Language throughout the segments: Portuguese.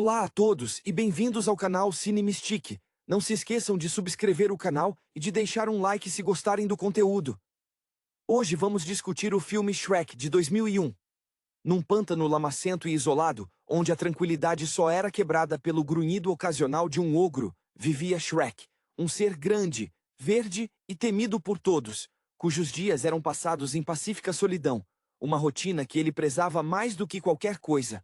Olá a todos e bem-vindos ao canal Cine Mystique. Não se esqueçam de subscrever o canal e de deixar um like se gostarem do conteúdo. Hoje vamos discutir o filme Shrek de 2001. Num pântano lamacento e isolado, onde a tranquilidade só era quebrada pelo grunhido ocasional de um ogro, vivia Shrek, um ser grande, verde e temido por todos, cujos dias eram passados em pacífica solidão, uma rotina que ele prezava mais do que qualquer coisa.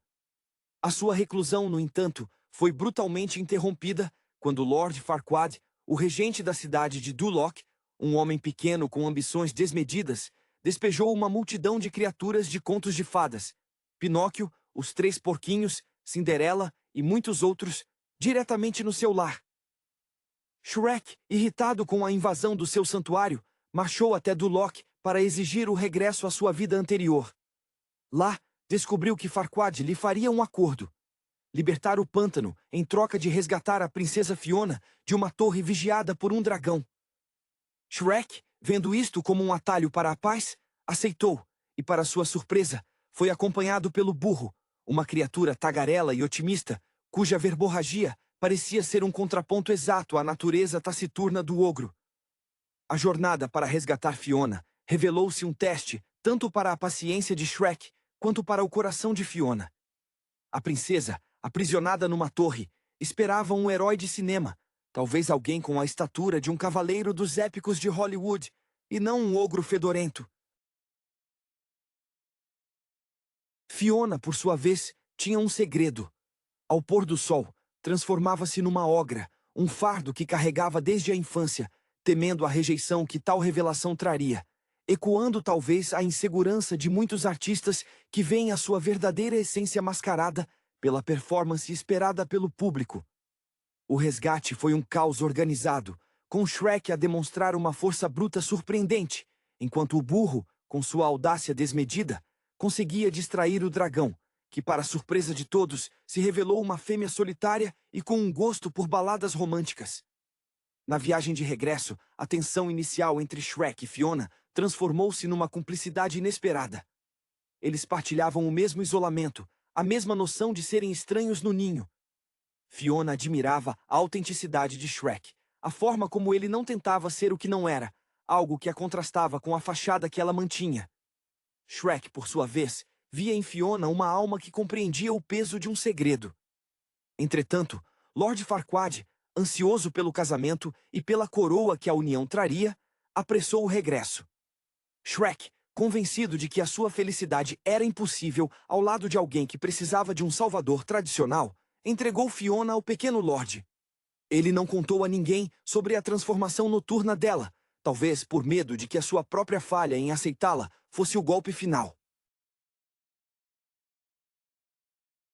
A sua reclusão, no entanto, foi brutalmente interrompida quando Lord Farquaad, o regente da cidade de Duloc, um homem pequeno com ambições desmedidas, despejou uma multidão de criaturas de contos de fadas, Pinóquio, os Três Porquinhos, Cinderela e muitos outros, diretamente no seu lar. Shrek, irritado com a invasão do seu santuário, marchou até Duloc para exigir o regresso à sua vida anterior. Lá, descobriu que Farquaad lhe faria um acordo: libertar o pântano em troca de resgatar a princesa Fiona de uma torre vigiada por um dragão. Shrek, vendo isto como um atalho para a paz, aceitou, e para sua surpresa, foi acompanhado pelo burro, uma criatura tagarela e otimista, cuja verborragia parecia ser um contraponto exato à natureza taciturna do ogro. A jornada para resgatar Fiona revelou-se um teste tanto para a paciência de Shrek quanto para o coração de Fiona. A princesa, aprisionada numa torre, esperava um herói de cinema, talvez alguém com a estatura de um cavaleiro dos épicos de Hollywood, e não um ogro fedorento. Fiona, por sua vez, tinha um segredo. Ao pôr do sol, transformava-se numa ogra, um fardo que carregava desde a infância, temendo a rejeição que tal revelação traria, ecoando talvez a insegurança de muitos artistas que veem a sua verdadeira essência mascarada pela performance esperada pelo público. O resgate foi um caos organizado, com Shrek a demonstrar uma força bruta surpreendente, enquanto o burro, com sua audácia desmedida, conseguia distrair o dragão, que, para surpresa de todos, se revelou uma fêmea solitária e com um gosto por baladas românticas. Na viagem de regresso, a tensão inicial entre Shrek e Fiona transformou-se numa cumplicidade inesperada. Eles partilhavam o mesmo isolamento, a mesma noção de serem estranhos no ninho. Fiona admirava a autenticidade de Shrek, a forma como ele não tentava ser o que não era, algo que a contrastava com a fachada que ela mantinha. Shrek, por sua vez, via em Fiona uma alma que compreendia o peso de um segredo. Entretanto, Lord Farquaad, ansioso pelo casamento e pela coroa que a união traria, apressou o regresso. Shrek, convencido de que a sua felicidade era impossível ao lado de alguém que precisava de um salvador tradicional, entregou Fiona ao pequeno Lorde. Ele não contou a ninguém sobre a transformação noturna dela, talvez por medo de que a sua própria falha em aceitá-la fosse o golpe final.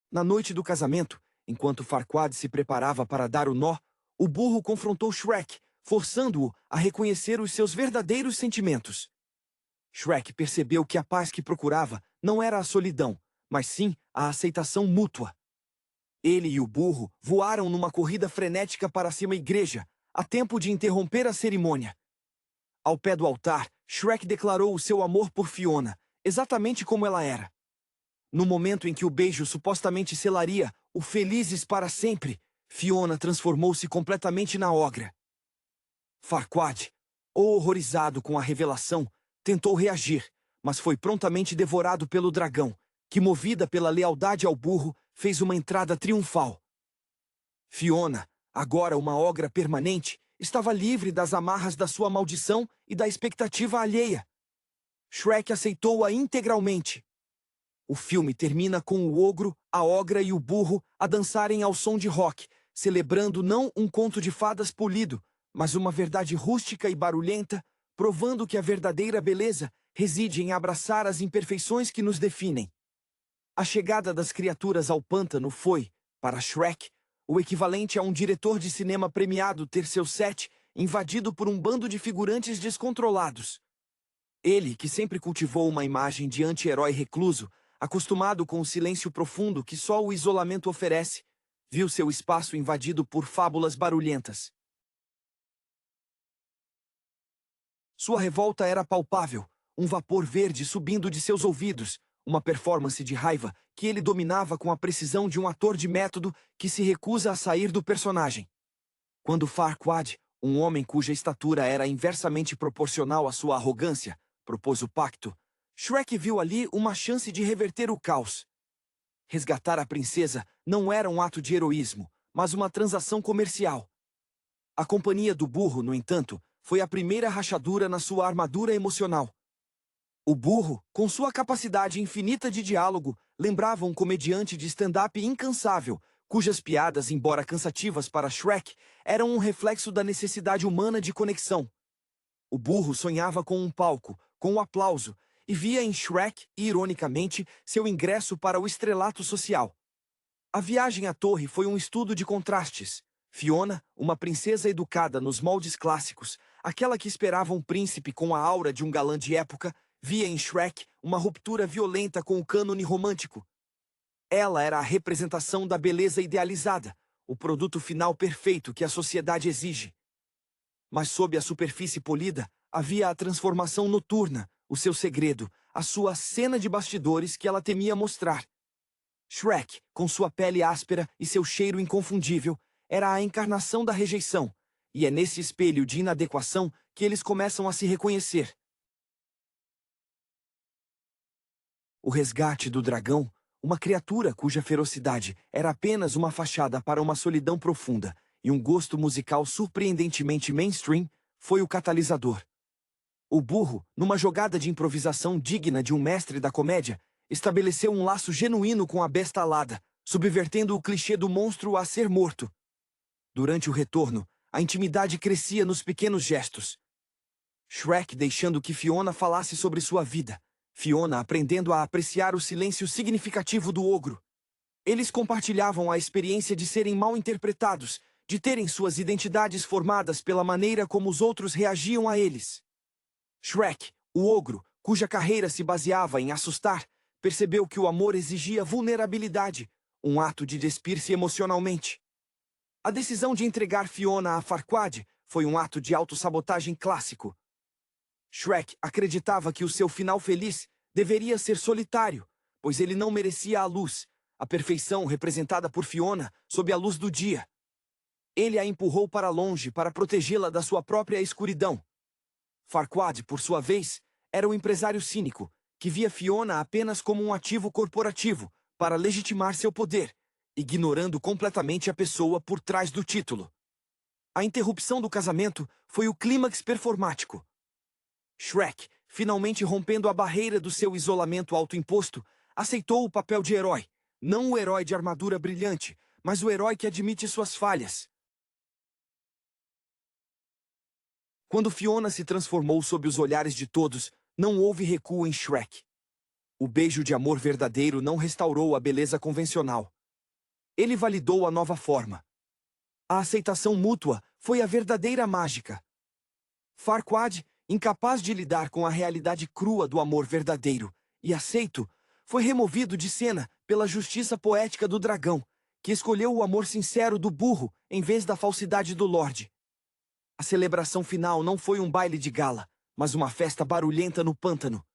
Na noite do casamento, enquanto Farquaad se preparava para dar o nó, o burro confrontou Shrek, forçando-o a reconhecer os seus verdadeiros sentimentos. Shrek percebeu que a paz que procurava não era a solidão, mas sim a aceitação mútua. Ele e o burro voaram numa corrida frenética para cima da igreja, a tempo de interromper a cerimônia. Ao pé do altar, Shrek declarou o seu amor por Fiona, exatamente como ela era. No momento em que o beijo supostamente selaria o felizes para sempre, Fiona transformou-se completamente na ogra. Farquaad, horrorizado com a revelação, tentou reagir, mas foi prontamente devorado pelo dragão, que, movida pela lealdade ao burro, fez uma entrada triunfal. Fiona, agora uma ogra permanente, estava livre das amarras da sua maldição e da expectativa alheia. Shrek aceitou-a integralmente. O filme termina com o ogro, a ogra e o burro a dançarem ao som de rock, celebrando não um conto de fadas polido, mas uma verdade rústica e barulhenta, provando que a verdadeira beleza reside em abraçar as imperfeições que nos definem. A chegada das criaturas ao pântano foi, para Shrek, o equivalente a um diretor de cinema premiado ter seu set invadido por um bando de figurantes descontrolados. Ele, que sempre cultivou uma imagem de anti-herói recluso, acostumado com o silêncio profundo que só o isolamento oferece, viu seu espaço invadido por fábulas barulhentas. Sua revolta era palpável, um vapor verde subindo de seus ouvidos, uma performance de raiva que ele dominava com a precisão de um ator de método que se recusa a sair do personagem. Quando Farquaad, um homem cuja estatura era inversamente proporcional à sua arrogância, propôs o pacto, Shrek viu ali uma chance de reverter o caos. Resgatar a princesa não era um ato de heroísmo, mas uma transação comercial. A companhia do burro, no entanto, foi a primeira rachadura na sua armadura emocional. O burro, com sua capacidade infinita de diálogo, lembrava um comediante de stand-up incansável, cujas piadas, embora cansativas para Shrek, eram um reflexo da necessidade humana de conexão. O burro sonhava com um palco, com o aplauso, e via em Shrek, ironicamente, seu ingresso para o estrelato social. A viagem à torre foi um estudo de contrastes. Fiona, uma princesa educada nos moldes clássicos, aquela que esperava um príncipe com a aura de um galã de época, via em Shrek uma ruptura violenta com o cânone romântico. Ela era a representação da beleza idealizada, o produto final perfeito que a sociedade exige. Mas sob a superfície polida, havia a transformação noturna, o seu segredo, a sua cena de bastidores que ela temia mostrar. Shrek, com sua pele áspera e seu cheiro inconfundível, era a encarnação da rejeição, e é nesse espelho de inadequação que eles começam a se reconhecer. O resgate do dragão, uma criatura cuja ferocidade era apenas uma fachada para uma solidão profunda e um gosto musical surpreendentemente mainstream, foi o catalisador. O burro, numa jogada de improvisação digna de um mestre da comédia, estabeleceu um laço genuíno com a besta alada, subvertendo o clichê do monstro a ser morto. Durante o retorno, a intimidade crescia nos pequenos gestos. Shrek deixando que Fiona falasse sobre sua vida, Fiona aprendendo a apreciar o silêncio significativo do ogro. Eles compartilhavam a experiência de serem mal interpretados, de terem suas identidades formadas pela maneira como os outros reagiam a eles. Shrek, o ogro, cuja carreira se baseava em assustar, percebeu que o amor exigia vulnerabilidade, um ato de despir-se emocionalmente. A decisão de entregar Fiona a Farquaad foi um ato de autossabotagem clássico. Shrek acreditava que o seu final feliz deveria ser solitário, pois ele não merecia a luz, a perfeição representada por Fiona sob a luz do dia. Ele a empurrou para longe para protegê-la da sua própria escuridão. Farquaad, por sua vez, era um empresário cínico, que via Fiona apenas como um ativo corporativo para legitimar seu poder, ignorando completamente a pessoa por trás do título. A interrupção do casamento foi o clímax performático. Shrek, finalmente rompendo a barreira do seu isolamento autoimposto, aceitou o papel de herói, não o herói de armadura brilhante, mas o herói que admite suas falhas. Quando Fiona se transformou sob os olhares de todos, não houve recuo em Shrek. O beijo de amor verdadeiro não restaurou a beleza convencional. Ele validou a nova forma. A aceitação mútua foi a verdadeira mágica. Farquaad, incapaz de lidar com a realidade crua do amor verdadeiro e aceito, foi removido de cena pela justiça poética do dragão, que escolheu o amor sincero do burro em vez da falsidade do Lorde. A celebração final não foi um baile de gala, mas uma festa barulhenta no pântano.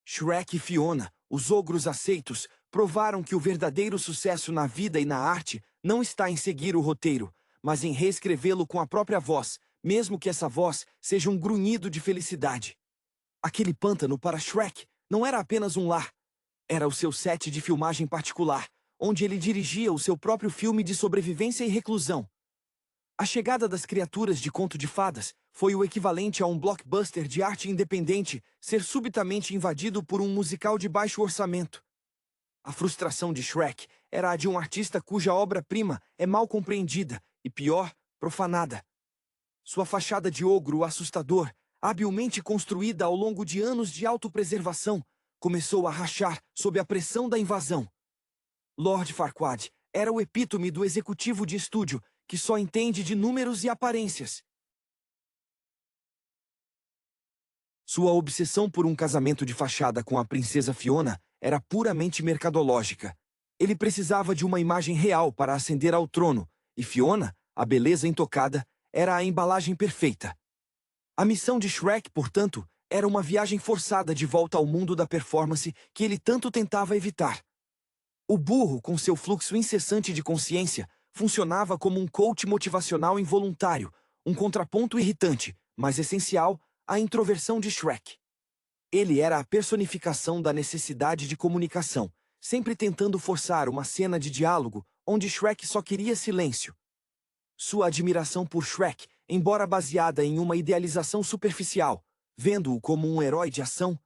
Shrek e Fiona, os ogros aceitos, provaram que o verdadeiro sucesso na vida e na arte não está em seguir o roteiro, mas em reescrevê-lo com a própria voz, mesmo que essa voz seja um grunhido de felicidade. Aquele pântano para Shrek não era apenas um lar, era o seu set de filmagem particular, onde ele dirigia o seu próprio filme de sobrevivência e reclusão. A chegada das criaturas de conto de fadas foi o equivalente a um blockbuster de arte independente ser subitamente invadido por um musical de baixo orçamento. A frustração de Shrek era a de um artista cuja obra-prima é mal compreendida e, pior, profanada. Sua fachada de ogro assustador, habilmente construída ao longo de anos de autopreservação, começou a rachar sob a pressão da invasão. Lord Farquaad era o epítome do executivo de estúdio, que só entende de números e aparências. Sua obsessão por um casamento de fachada com a princesa Fiona era puramente mercadológica. Ele precisava de uma imagem real para ascender ao trono, e Fiona, a beleza intocada, era a embalagem perfeita. A missão de Shrek, portanto, Era uma viagem forçada de volta ao mundo da performance que ele tanto tentava evitar. O burro, com seu fluxo incessante de consciência, funcionava como um coach motivacional involuntário, um contraponto irritante, mas essencial, à introversão de Shrek. Ele era a personificação da necessidade de comunicação, sempre tentando forçar uma cena de diálogo onde Shrek só queria silêncio. Sua admiração por Shrek, embora baseada em uma idealização superficial, vendo-o como um herói de ação,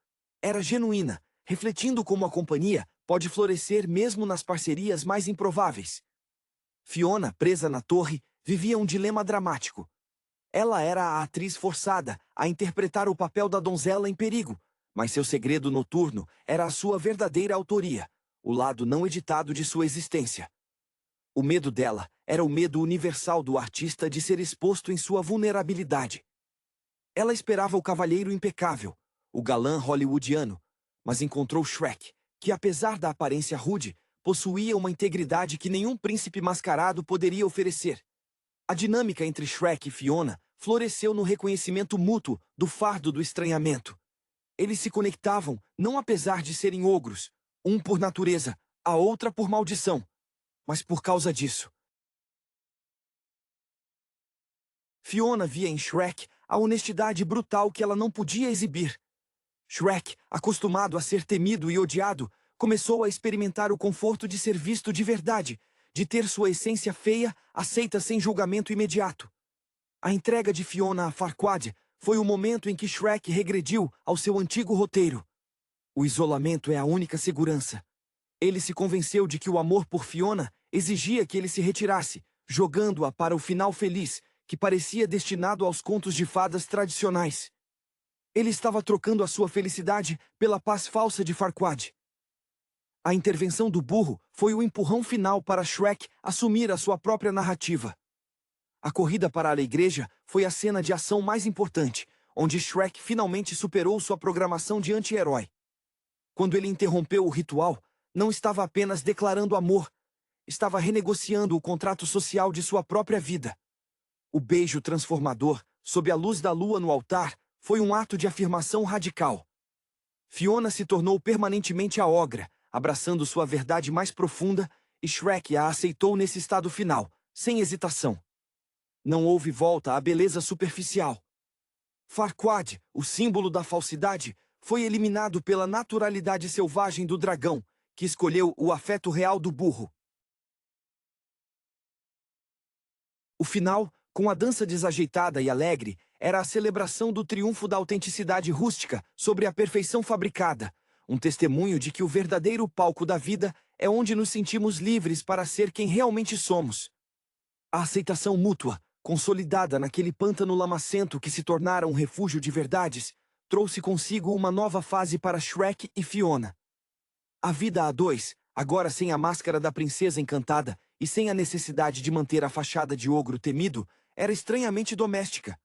era genuína, refletindo como a companhia pode florescer mesmo nas parcerias mais improváveis. Fiona, presa na torre, vivia um dilema dramático. Ela era a atriz forçada a interpretar o papel da donzela em perigo, mas seu segredo noturno era a sua verdadeira autoria, o lado não editado de sua existência. O medo dela era o medo universal do artista de ser exposto em sua vulnerabilidade. Ela esperava o cavalheiro impecável, o galã hollywoodiano, mas encontrou Shrek, que apesar da aparência rude, possuía uma integridade que nenhum príncipe mascarado poderia oferecer. A dinâmica entre Shrek e Fiona floresceu no reconhecimento mútuo do fardo do estranhamento. Eles se conectavam não apesar de serem ogros, um por natureza, a outra por maldição, mas por causa disso. Fiona via em Shrek a honestidade brutal que ela não podia exibir. Shrek, acostumado a ser temido e odiado, começou a experimentar o conforto de ser visto de verdade, de ter sua essência feia aceita sem julgamento imediato. A entrega de Fiona a Farquaad foi o momento em que Shrek regrediu ao seu antigo roteiro. O isolamento é a única segurança. Ele se convenceu de que o amor por Fiona exigia que ele se retirasse, jogando-a para o final feliz, que parecia destinado aos contos de fadas tradicionais. Ele estava trocando a sua felicidade pela paz falsa de Farquaad. A intervenção do burro foi o empurrão final para Shrek assumir a sua própria narrativa. A corrida para a igreja foi a cena de ação mais importante, onde Shrek finalmente superou sua programação de anti-herói. Quando ele interrompeu o ritual, não estava apenas declarando amor, estava renegociando o contrato social de sua própria vida. O beijo transformador, sob a luz da lua no altar, foi um ato de afirmação radical. Fiona se tornou permanentemente a ogra, abraçando sua verdade mais profunda, e Shrek a aceitou nesse estado final, sem hesitação. Não houve volta à beleza superficial. Farquaad, o símbolo da falsidade, foi eliminado pela naturalidade selvagem do dragão, que escolheu o afeto real do burro. O final, com a dança desajeitada e alegre, era a celebração do triunfo da autenticidade rústica sobre a perfeição fabricada, um testemunho de que o verdadeiro palco da vida é onde nos sentimos livres para ser quem realmente somos. A aceitação mútua, consolidada naquele pântano lamacento que se tornara um refúgio de verdades, trouxe consigo uma nova fase para Shrek e Fiona. A vida a dois, agora sem a máscara da princesa encantada e sem a necessidade de manter a fachada de ogro temido, era estranhamente doméstica.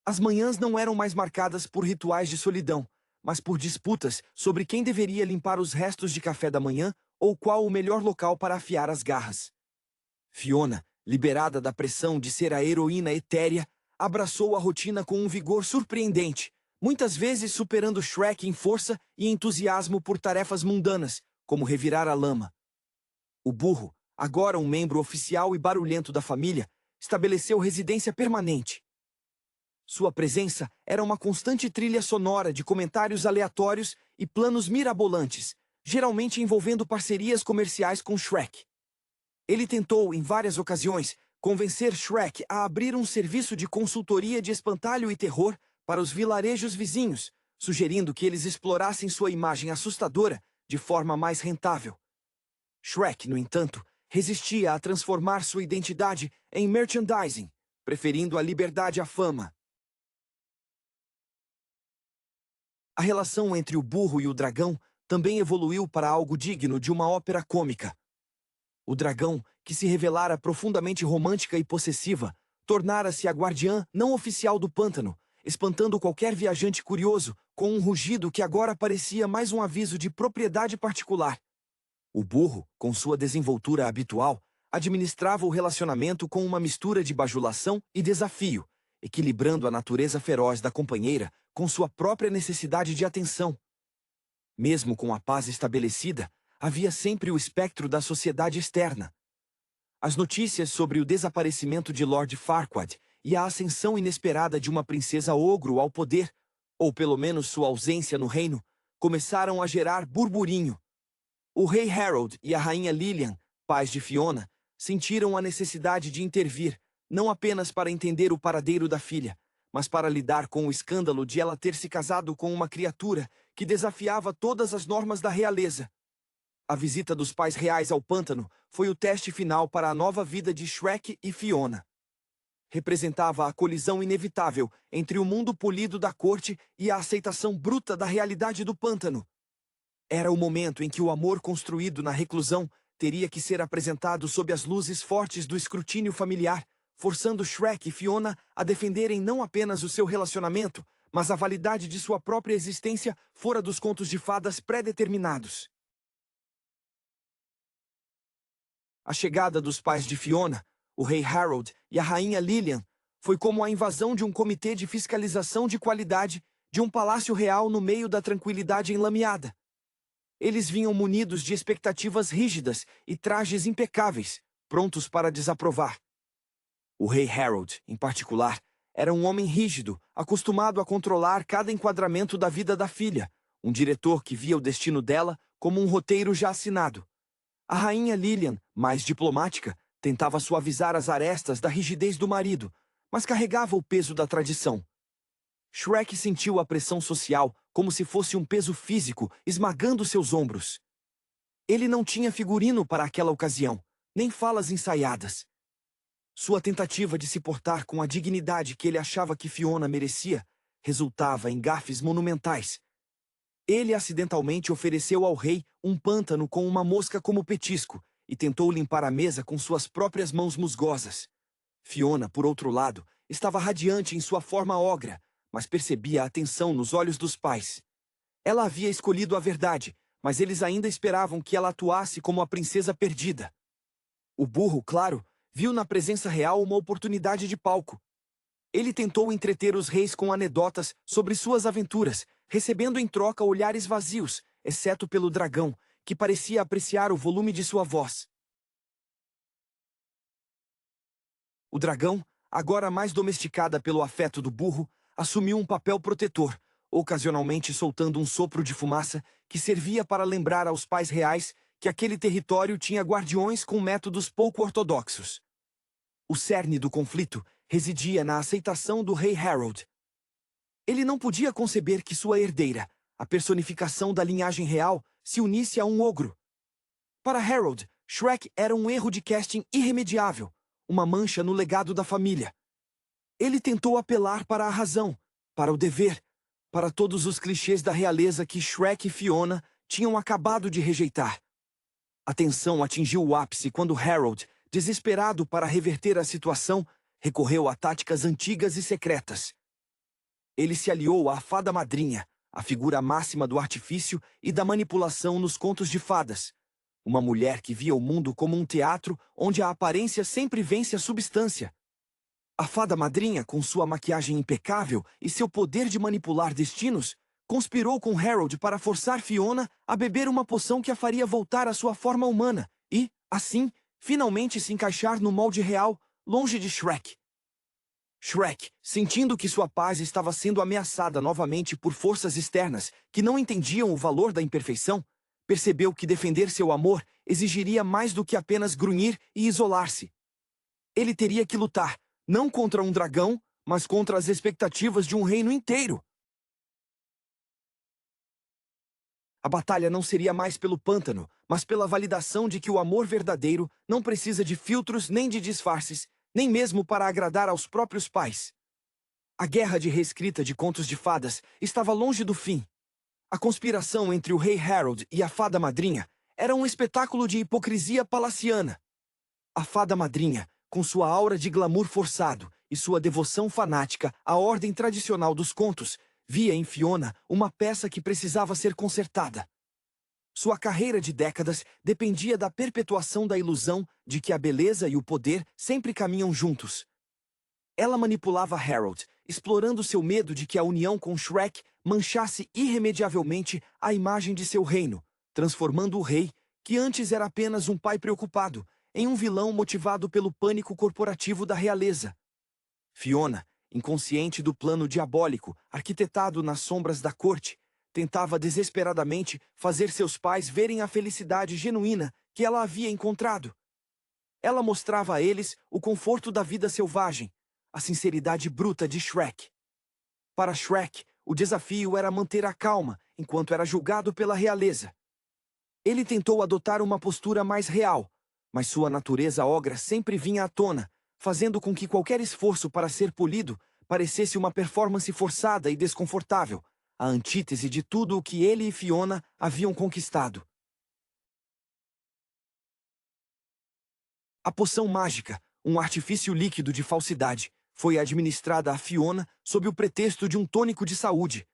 As manhãs não eram mais marcadas por rituais de solidão, mas por disputas sobre quem deveria limpar os restos de café da manhã ou qual o melhor local para afiar as garras. Fiona, liberada da pressão de ser a heroína etérea, abraçou a rotina com um vigor surpreendente, muitas vezes superando Shrek em força e entusiasmo por tarefas mundanas, como revirar a lama. O burro, agora um membro oficial e barulhento da família, estabeleceu residência permanente. Sua presença era uma constante trilha sonora de comentários aleatórios e planos mirabolantes, geralmente envolvendo parcerias comerciais com Shrek. Ele tentou, em várias ocasiões, convencer Shrek a abrir um serviço de consultoria de espantalho e terror para os vilarejos vizinhos, sugerindo que eles explorassem sua imagem assustadora de forma mais rentável. Shrek, no entanto, resistia a transformar sua identidade em merchandising, preferindo a liberdade à fama. A relação entre o burro e o dragão também evoluiu para algo digno de uma ópera cômica. O dragão, que se revelara profundamente romântica e possessiva, tornara-se a guardiã não oficial do pântano, espantando qualquer viajante curioso com um rugido que agora parecia mais um aviso de propriedade particular. O burro, com sua desenvoltura habitual, administrava o relacionamento com uma mistura de bajulação e desafio, equilibrando a natureza feroz da companheira com sua própria necessidade de atenção. Mesmo com a paz estabelecida, havia sempre o espectro da sociedade externa. As notícias sobre o desaparecimento de Lord Farquaad e a ascensão inesperada de uma princesa ogro ao poder, ou pelo menos sua ausência no reino, começaram a gerar burburinho. O rei Harold e a rainha Lilian, pais de Fiona, sentiram a necessidade de intervir, não apenas para entender o paradeiro da filha, mas para lidar com o escândalo de ela ter se casado com uma criatura que desafiava todas as normas da realeza. A visita dos pais reais ao pântano foi o teste final para a nova vida de Shrek e Fiona. Representava a colisão inevitável entre o mundo polido da corte e a aceitação bruta da realidade do pântano. Era o momento em que o amor construído na reclusão teria que ser apresentado sob as luzes fortes do escrutínio familiar, forçando Shrek e Fiona a defenderem não apenas o seu relacionamento, mas a validade de sua própria existência fora dos contos de fadas pré-determinados. A chegada dos pais de Fiona, o rei Harold e a rainha Lilian, foi como a invasão de um comitê de fiscalização de qualidade de um palácio real no meio da tranquilidade enlameada. Eles vinham munidos de expectativas rígidas e trajes impecáveis, prontos para desaprovar. O rei Harold, em particular, era um homem rígido, acostumado a controlar cada enquadramento da vida da filha, um diretor que via o destino dela como um roteiro já assinado. A rainha Lilian, mais diplomática, tentava suavizar as arestas da rigidez do marido, mas carregava o peso da tradição. Shrek sentiu a pressão social como se fosse um peso físico esmagando seus ombros. Ele não tinha figurino para aquela ocasião, nem falas ensaiadas. Sua tentativa de se portar com a dignidade que ele achava que Fiona merecia resultava em gafes monumentais. Ele acidentalmente ofereceu ao rei um pântano com uma mosca como petisco e tentou limpar a mesa com suas próprias mãos musgosas. Fiona, por outro lado, estava radiante em sua forma ogra, mas percebia a tensão nos olhos dos pais. Ela havia escolhido a verdade, mas eles ainda esperavam que ela atuasse como a princesa perdida. O burro, claro, viu na presença real uma oportunidade de palco. Ele tentou entreter os reis com anedotas sobre suas aventuras, recebendo em troca olhares vazios, exceto pelo dragão, que parecia apreciar o volume de sua voz. O dragão, agora mais domesticada pelo afeto do burro, assumiu um papel protetor, ocasionalmente soltando um sopro de fumaça que servia para lembrar aos pais reais que aquele território tinha guardiões com métodos pouco ortodoxos. O cerne do conflito residia na aceitação do rei Harold. Ele não podia conceber que sua herdeira, a personificação da linhagem real, se unisse a um ogro. Para Harold, Shrek era um erro de casting irremediável, uma mancha no legado da família. Ele tentou apelar para a razão, para o dever, para todos os clichês da realeza que Shrek e Fiona tinham acabado de rejeitar. A tensão atingiu o ápice quando Harold, desesperado para reverter a situação, recorreu a táticas antigas e secretas. Ele se aliou à fada madrinha, a figura máxima do artifício e da manipulação nos contos de fadas. Uma mulher que via o mundo como um teatro onde a aparência sempre vence a substância. A fada madrinha, com sua maquiagem impecável e seu poder de manipular destinos, conspirou com Harold para forçar Fiona a beber uma poção que a faria voltar à sua forma humana e, assim, finalmente se encaixar no molde real, longe de Shrek. Shrek, sentindo que sua paz estava sendo ameaçada novamente por forças externas que não entendiam o valor da imperfeição, percebeu que defender seu amor exigiria mais do que apenas grunhir e isolar-se. Ele teria que lutar, não contra um dragão, mas contra as expectativas de um reino inteiro. A batalha não seria mais pelo pântano, mas pela validação de que o amor verdadeiro não precisa de filtros nem de disfarces, nem mesmo para agradar aos próprios pais. A guerra de reescrita de contos de fadas estava longe do fim. A conspiração entre o rei Harold e a fada madrinha era um espetáculo de hipocrisia palaciana. A fada madrinha, com sua aura de glamour forçado e sua devoção fanática à ordem tradicional dos contos, via em Fiona uma peça que precisava ser consertada. Sua carreira de décadas dependia da perpetuação da ilusão de que a beleza e o poder sempre caminham juntos. Ela manipulava Harold, explorando seu medo de que a união com Shrek manchasse irremediavelmente a imagem de seu reino, transformando o rei, que antes era apenas um pai preocupado, em um vilão motivado pelo pânico corporativo da realeza. Fiona, inconsciente do plano diabólico arquitetado nas sombras da corte, tentava desesperadamente fazer seus pais verem a felicidade genuína que ela havia encontrado. Ela mostrava a eles o conforto da vida selvagem, a sinceridade bruta de Shrek. Para Shrek, o desafio era manter a calma enquanto era julgado pela realeza. Ele tentou adotar uma postura mais real, mas sua natureza ogra sempre vinha à tona, fazendo com que qualquer esforço para ser polido parecesse uma performance forçada e desconfortável, a antítese de tudo o que ele e Fiona haviam conquistado. A poção mágica, um artifício líquido de falsidade, foi administrada a Fiona sob o pretexto de um tônico de saúde.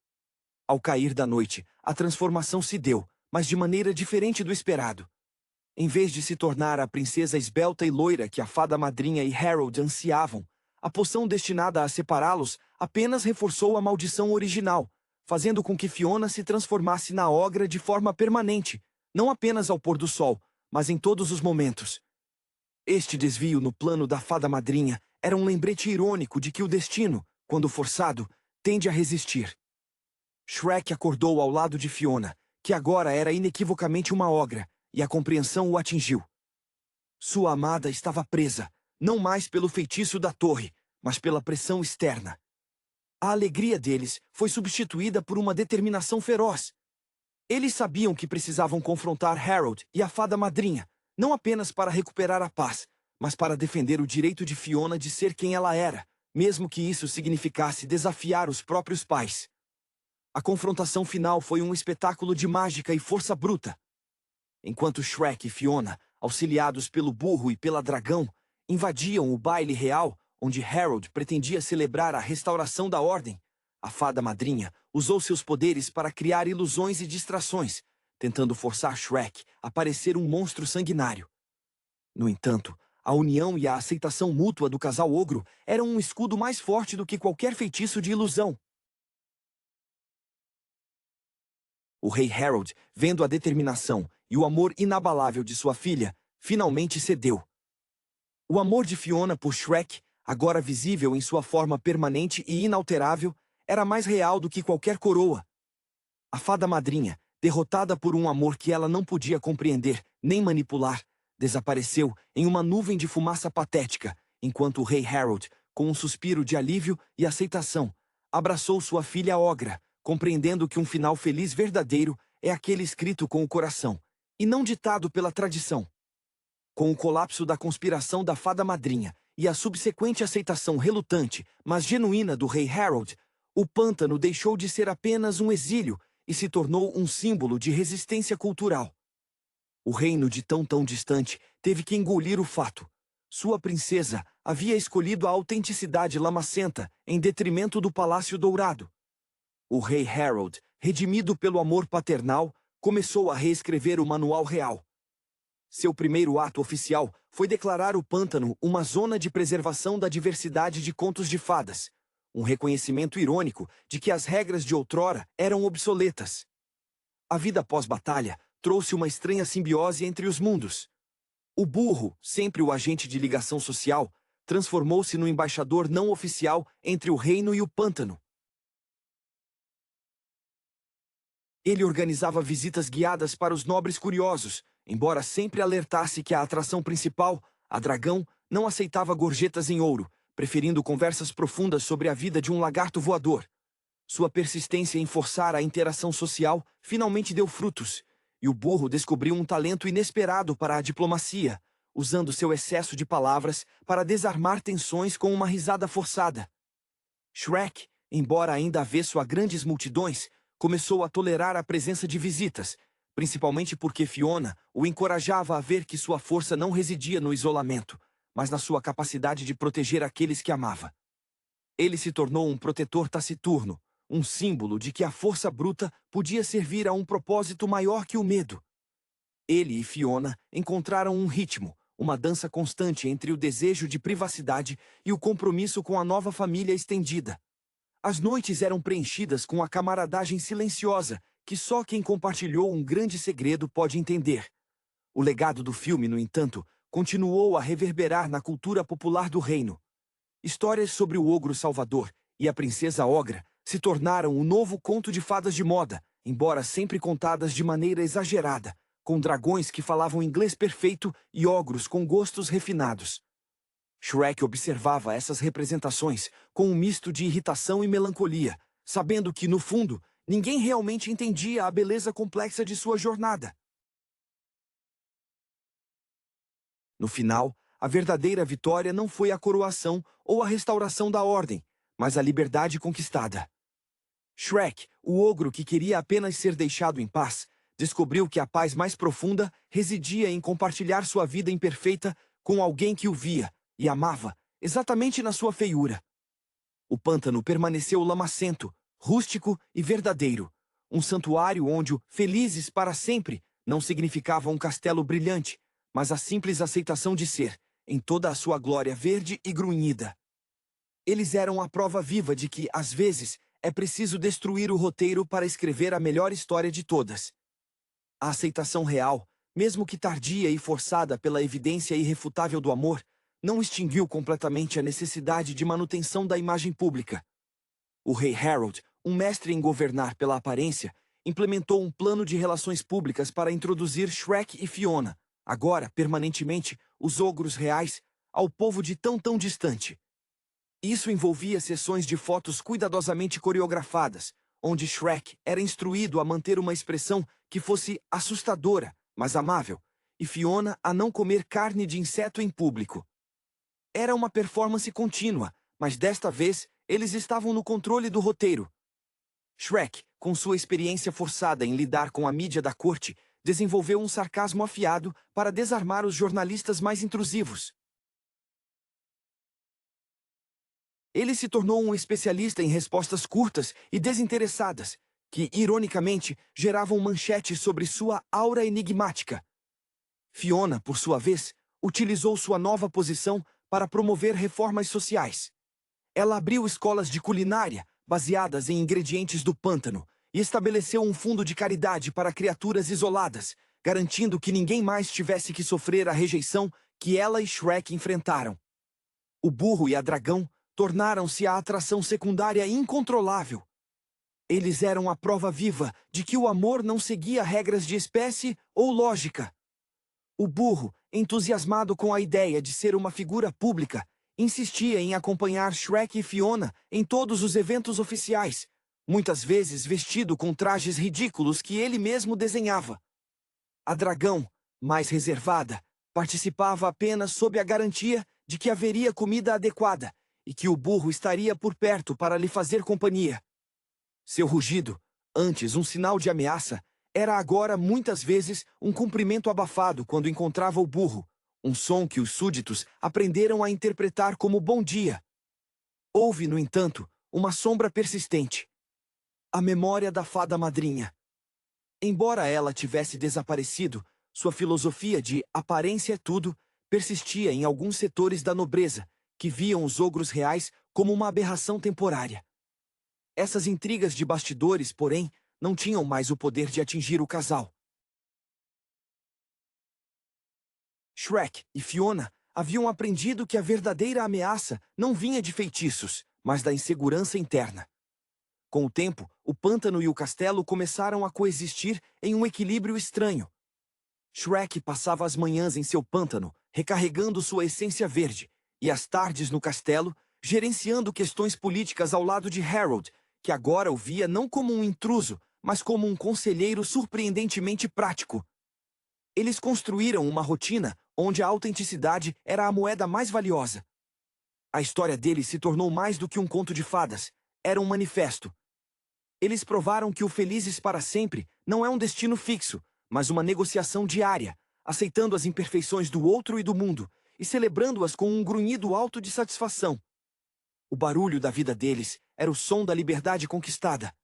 Ao cair da noite, a transformação se deu, mas de maneira diferente do esperado. Em vez de se tornar a princesa esbelta e loira que a fada madrinha e Harold ansiavam, a poção destinada a separá-los apenas reforçou a maldição original, fazendo com que Fiona se transformasse na ogra de forma permanente, não apenas ao pôr do sol, mas em todos os momentos. Este desvio no plano da fada madrinha era um lembrete irônico de que o destino, quando forçado, tende a resistir. Shrek acordou ao lado de Fiona, que agora era inequivocamente uma ogra, e a compreensão o atingiu. Sua amada estava presa, não mais pelo feitiço da torre, mas pela pressão externa. A alegria deles foi substituída por uma determinação feroz. Eles sabiam que precisavam confrontar Harold e a fada madrinha, não apenas para recuperar a paz, mas para defender o direito de Fiona de ser quem ela era, mesmo que isso significasse desafiar os próprios pais. A confrontação final foi um espetáculo de mágica e força bruta. Enquanto Shrek e Fiona, auxiliados pelo burro e pela dragão, invadiam o baile real, onde Harold pretendia celebrar a restauração da ordem, a fada madrinha usou seus poderes para criar ilusões e distrações, tentando forçar Shrek a parecer um monstro sanguinário. No entanto, a união e a aceitação mútua do casal ogro eram um escudo mais forte do que qualquer feitiço de ilusão. O rei Harold, vendo a determinação e o amor inabalável de sua filha, finalmente cedeu. O amor de Fiona por Shrek, agora visível em sua forma permanente e inalterável, era mais real do que qualquer coroa. A fada madrinha, derrotada por um amor que ela não podia compreender nem manipular, desapareceu em uma nuvem de fumaça patética, enquanto o rei Harold, com um suspiro de alívio e aceitação, abraçou sua filha ogra, compreendendo que um final feliz verdadeiro é aquele escrito com o coração, e não ditado pela tradição. Com o colapso da conspiração da fada madrinha e a subsequente aceitação relutante, mas genuína do rei Harold, o pântano deixou de ser apenas um exílio e se tornou um símbolo de resistência cultural. O reino de tão distante teve que engolir o fato. Sua princesa havia escolhido a autenticidade lamacenta em detrimento do Palácio Dourado. O rei Harold, redimido pelo amor paternal, começou a reescrever o Manual Real. Seu primeiro ato oficial foi declarar o pântano uma zona de preservação da diversidade de contos de fadas, um reconhecimento irônico de que as regras de outrora eram obsoletas. A vida pós-batalha trouxe uma estranha simbiose entre os mundos. O burro, sempre o agente de ligação social, transformou-se no embaixador não oficial entre o reino e o pântano. Ele organizava visitas guiadas para os nobres curiosos, embora sempre alertasse que a atração principal, a dragão, não aceitava gorjetas em ouro, preferindo conversas profundas sobre a vida de um lagarto voador. Sua persistência em forçar a interação social finalmente deu frutos, e o burro descobriu um talento inesperado para a diplomacia, usando seu excesso de palavras para desarmar tensões com uma risada forçada. Shrek, embora ainda avesso a grandes multidões, começou a tolerar a presença de visitas, principalmente porque Fiona o encorajava a ver que sua força não residia no isolamento, mas na sua capacidade de proteger aqueles que amava. Ele se tornou um protetor taciturno, um símbolo de que a força bruta podia servir a um propósito maior que o medo. Ele e Fiona encontraram um ritmo, uma dança constante entre o desejo de privacidade e o compromisso com a nova família estendida. As noites eram preenchidas com a camaradagem silenciosa, que só quem compartilhou um grande segredo pode entender. O legado do filme, no entanto, continuou a reverberar na cultura popular do reino. Histórias sobre o ogro Salvador e a princesa Ogra se tornaram o novo conto de fadas de moda, embora sempre contadas de maneira exagerada, com dragões que falavam inglês perfeito e ogros com gostos refinados. Shrek observava essas representações com um misto de irritação e melancolia, sabendo que, no fundo, ninguém realmente entendia a beleza complexa de sua jornada. No final, a verdadeira vitória não foi a coroação ou a restauração da ordem, mas a liberdade conquistada. Shrek, o ogro que queria apenas ser deixado em paz, descobriu que a paz mais profunda residia em compartilhar sua vida imperfeita com alguém que o via e amava, exatamente na sua feiura. O pântano permaneceu lamacento, rústico e verdadeiro, um santuário onde o felizes para sempre não significava um castelo brilhante, mas a simples aceitação de ser, em toda a sua glória verde e grunhida. Eles eram a prova viva de que, às vezes, é preciso destruir o roteiro para escrever a melhor história de todas. A aceitação real, mesmo que tardia e forçada pela evidência irrefutável do amor, não extinguiu completamente a necessidade de manutenção da imagem pública. O rei Harold, um mestre em governar pela aparência, implementou um plano de relações públicas para introduzir Shrek e Fiona, agora, permanentemente, os ogros reais, ao povo de tão distante. Isso envolvia sessões de fotos cuidadosamente coreografadas, onde Shrek era instruído a manter uma expressão que fosse assustadora, mas amável, e Fiona a não comer carne de inseto em público. Era uma performance contínua, mas desta vez eles estavam no controle do roteiro. Shrek, com sua experiência forçada em lidar com a mídia da corte, desenvolveu um sarcasmo afiado para desarmar os jornalistas mais intrusivos. Ele se tornou um especialista em respostas curtas e desinteressadas, que, ironicamente, geravam manchetes sobre sua aura enigmática. Fiona, por sua vez, utilizou sua nova posição para promover reformas sociais. Ela abriu escolas de culinária, baseadas em ingredientes do pântano, e estabeleceu um fundo de caridade para criaturas isoladas, garantindo que ninguém mais tivesse que sofrer a rejeição que ela e Shrek enfrentaram. O burro e a dragão tornaram-se a atração secundária incontrolável. Eles eram a prova viva de que o amor não seguia regras de espécie ou lógica. O burro, entusiasmado com a ideia de ser uma figura pública, insistia em acompanhar Shrek e Fiona em todos os eventos oficiais, muitas vezes vestido com trajes ridículos que ele mesmo desenhava. A dragão, mais reservada, participava apenas sob a garantia de que haveria comida adequada e que o burro estaria por perto para lhe fazer companhia. Seu rugido, antes um sinal de ameaça, era agora muitas vezes um cumprimento abafado quando encontrava o burro, um som que os súditos aprenderam a interpretar como bom dia. Houve, no entanto, uma sombra persistente: a memória da fada madrinha. Embora ela tivesse desaparecido, sua filosofia de aparência é tudo persistia em alguns setores da nobreza, que viam os ogros reais como uma aberração temporária. Essas intrigas de bastidores, porém, não tinham mais o poder de atingir o casal. Shrek e Fiona haviam aprendido que a verdadeira ameaça não vinha de feitiços, mas da insegurança interna. Com o tempo, o pântano e o castelo começaram a coexistir em um equilíbrio estranho. Shrek passava as manhãs em seu pântano, recarregando sua essência verde, e as tardes no castelo, gerenciando questões políticas ao lado de Harold, que agora o via não como um intruso, mas como um conselheiro surpreendentemente prático. Eles construíram uma rotina onde a autenticidade era a moeda mais valiosa. A história deles se tornou mais do que um conto de fadas, era um manifesto. Eles provaram que o felizes para sempre não é um destino fixo, mas uma negociação diária, aceitando as imperfeições do outro e do mundo, e celebrando-as com um grunhido alto de satisfação. O barulho da vida deles era o som da liberdade conquistada.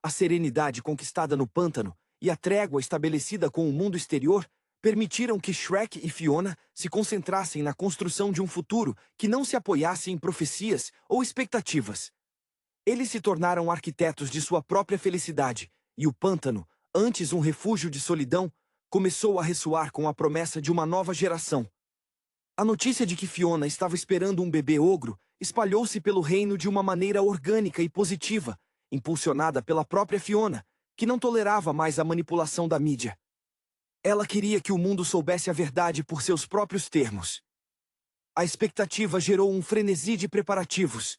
A serenidade conquistada no pântano e a trégua estabelecida com o mundo exterior permitiram que Shrek e Fiona se concentrassem na construção de um futuro que não se apoiasse em profecias ou expectativas. Eles se tornaram arquitetos de sua própria felicidade, e o pântano, antes um refúgio de solidão, começou a ressoar com a promessa de uma nova geração. A notícia de que Fiona estava esperando um bebê ogro espalhou-se pelo reino de uma maneira orgânica e positiva, impulsionada pela própria Fiona, que não tolerava mais a manipulação da mídia. Ela queria que o mundo soubesse a verdade por seus próprios termos. A expectativa gerou um frenesi de preparativos.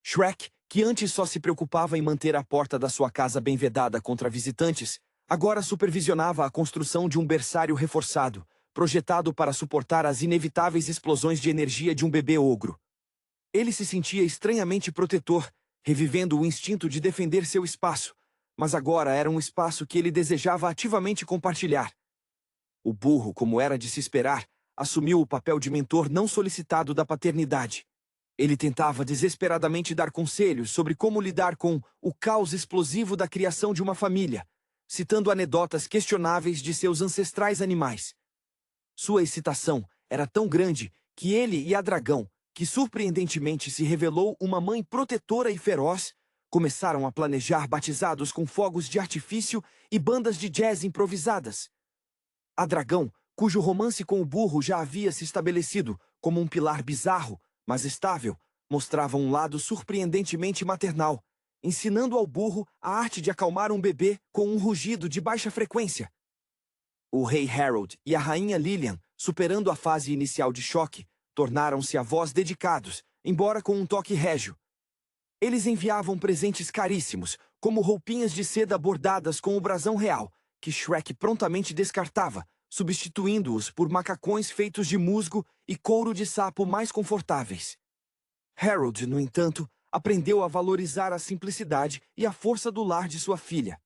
Shrek, que antes só se preocupava em manter a porta da sua casa bem vedada contra visitantes, agora supervisionava a construção de um berçário reforçado, projetado para suportar as inevitáveis explosões de energia de um bebê ogro. Ele se sentia estranhamente protetor, revivendo o instinto de defender seu espaço, mas agora era um espaço que ele desejava ativamente compartilhar. O burro, como era de se esperar, assumiu o papel de mentor não solicitado da paternidade. Ele tentava desesperadamente dar conselhos sobre como lidar com o caos explosivo da criação de uma família, citando anedotas questionáveis de seus ancestrais animais. Sua excitação era tão grande que ele e a dragão, que surpreendentemente se revelou uma mãe protetora e feroz, começaram a planejar batizados com fogos de artifício e bandas de jazz improvisadas. A dragão, cujo romance com o burro já havia se estabelecido como um pilar bizarro, mas estável, mostrava um lado surpreendentemente maternal, ensinando ao burro a arte de acalmar um bebê com um rugido de baixa frequência. O rei Harold e a rainha Lilian, superando a fase inicial de choque, tornaram-se avós dedicados, embora com um toque régio. Eles enviavam presentes caríssimos, como roupinhas de seda bordadas com o brasão real, que Shrek prontamente descartava, substituindo-os por macacões feitos de musgo e couro de sapo mais confortáveis. Harold, no entanto, aprendeu a valorizar a simplicidade e a força do lar de sua filha.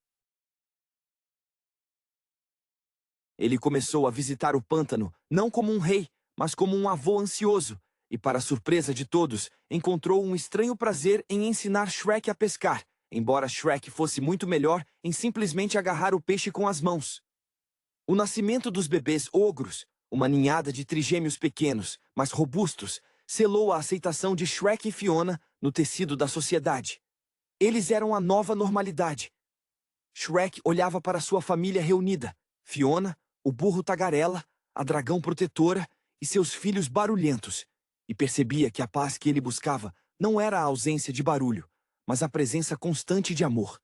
Ele começou a visitar o pântano não como um rei, mas como um avô ansioso, e, para surpresa de todos, encontrou um estranho prazer em ensinar Shrek a pescar, embora Shrek fosse muito melhor em simplesmente agarrar o peixe com as mãos. O nascimento dos bebês ogros, uma ninhada de trigêmeos pequenos, mas robustos, selou a aceitação de Shrek e Fiona no tecido da sociedade. Eles eram a nova normalidade. Shrek olhava para sua família reunida, Fiona, o burro tagarela, a dragão protetora e seus filhos barulhentos, e percebia que a paz que ele buscava não era a ausência de barulho, mas a presença constante de amor.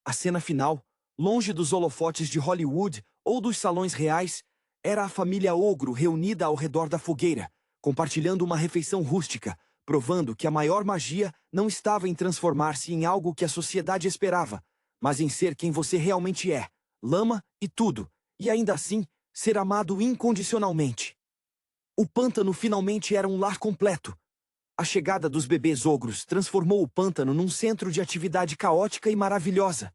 A cena final, longe dos holofotes de Hollywood ou dos salões reais, era a família ogro reunida ao redor da fogueira, compartilhando uma refeição rústica, provando que a maior magia não estava em transformar-se em algo que a sociedade esperava, mas em ser quem você realmente é, lama e tudo, e ainda assim, ser amado incondicionalmente. O pântano finalmente era um lar completo. A chegada dos bebês ogros transformou o pântano num centro de atividade caótica e maravilhosa.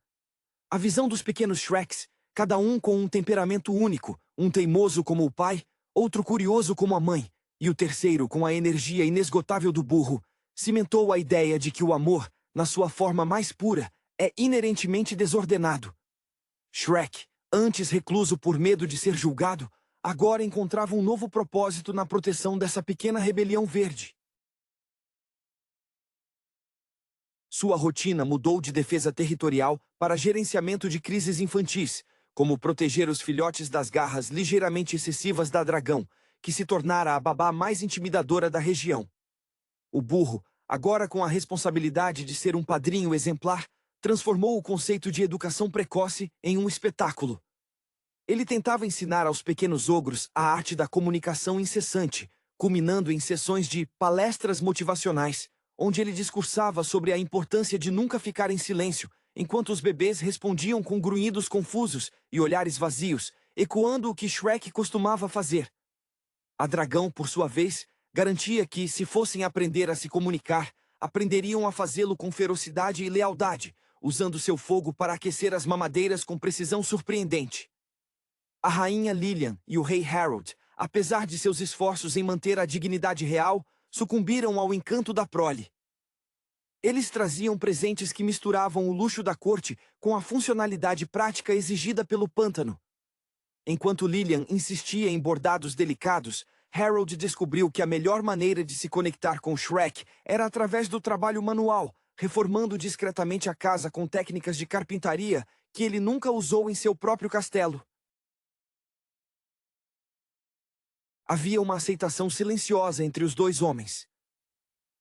A visão dos pequenos Shreks, cada um com um temperamento único, um teimoso como o pai, outro curioso como a mãe, e o terceiro com a energia inesgotável do burro, cimentou a ideia de que o amor, na sua forma mais pura, é inerentemente desordenado. Shrek, antes recluso por medo de ser julgado, agora encontrava um novo propósito na proteção dessa pequena rebelião verde. Sua rotina mudou de defesa territorial para gerenciamento de crises infantis, como proteger os filhotes das garras ligeiramente excessivas da dragão, que se tornara a babá mais intimidadora da região. O burro, agora com a responsabilidade de ser um padrinho exemplar, transformou o conceito de educação precoce em um espetáculo. Ele tentava ensinar aos pequenos ogros a arte da comunicação incessante, culminando em sessões de palestras motivacionais, onde ele discursava sobre a importância de nunca ficar em silêncio, enquanto os bebês respondiam com grunhidos confusos e olhares vazios, ecoando o que Shrek costumava fazer. A dragão, por sua vez, garantia que, se fossem aprender a se comunicar, aprenderiam a fazê-lo com ferocidade e lealdade, usando seu fogo para aquecer as mamadeiras com precisão surpreendente. A rainha Lilian e o rei Harold, apesar de seus esforços em manter a dignidade real, sucumbiram ao encanto da prole. Eles traziam presentes que misturavam o luxo da corte com a funcionalidade prática exigida pelo pântano. Enquanto Lillian insistia em bordados delicados, Harold descobriu que a melhor maneira de se conectar com Shrek era através do trabalho manual, reformando discretamente a casa com técnicas de carpintaria que ele nunca usou em seu próprio castelo. Havia uma aceitação silenciosa entre os dois homens.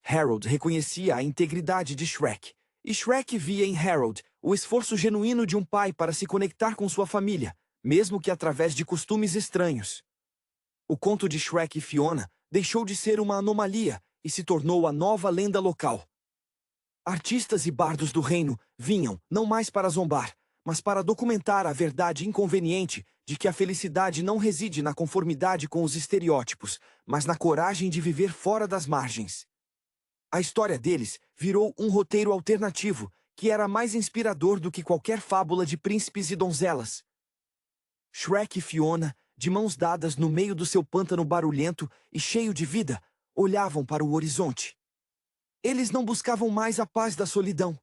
Harold reconhecia a integridade de Shrek, e Shrek via em Harold o esforço genuíno de um pai para se conectar com sua família, mesmo que através de costumes estranhos. O conto de Shrek e Fiona deixou de ser uma anomalia e se tornou a nova lenda local. Artistas e bardos do reino vinham, não mais para zombar, mas para documentar a verdade inconveniente de que a felicidade não reside na conformidade com os estereótipos, mas na coragem de viver fora das margens. A história deles virou um roteiro alternativo, que era mais inspirador do que qualquer fábula de príncipes e donzelas. Shrek e Fiona, de mãos dadas no meio do seu pântano barulhento e cheio de vida, olhavam para o horizonte. Eles não buscavam mais a paz da solidão.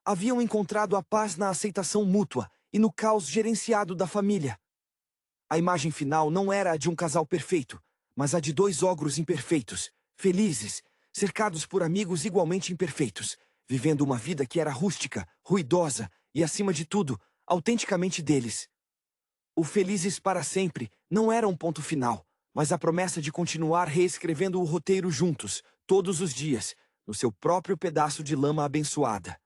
Haviam encontrado a paz na aceitação mútua e no caos gerenciado da família. A imagem final não era a de um casal perfeito, mas a de dois ogros imperfeitos, felizes, cercados por amigos igualmente imperfeitos, vivendo uma vida que era rústica, ruidosa e, acima de tudo, autenticamente deles. O felizes para sempre não era um ponto final, mas a promessa de continuar reescrevendo o roteiro juntos, todos os dias, no seu próprio pedaço de lama abençoada.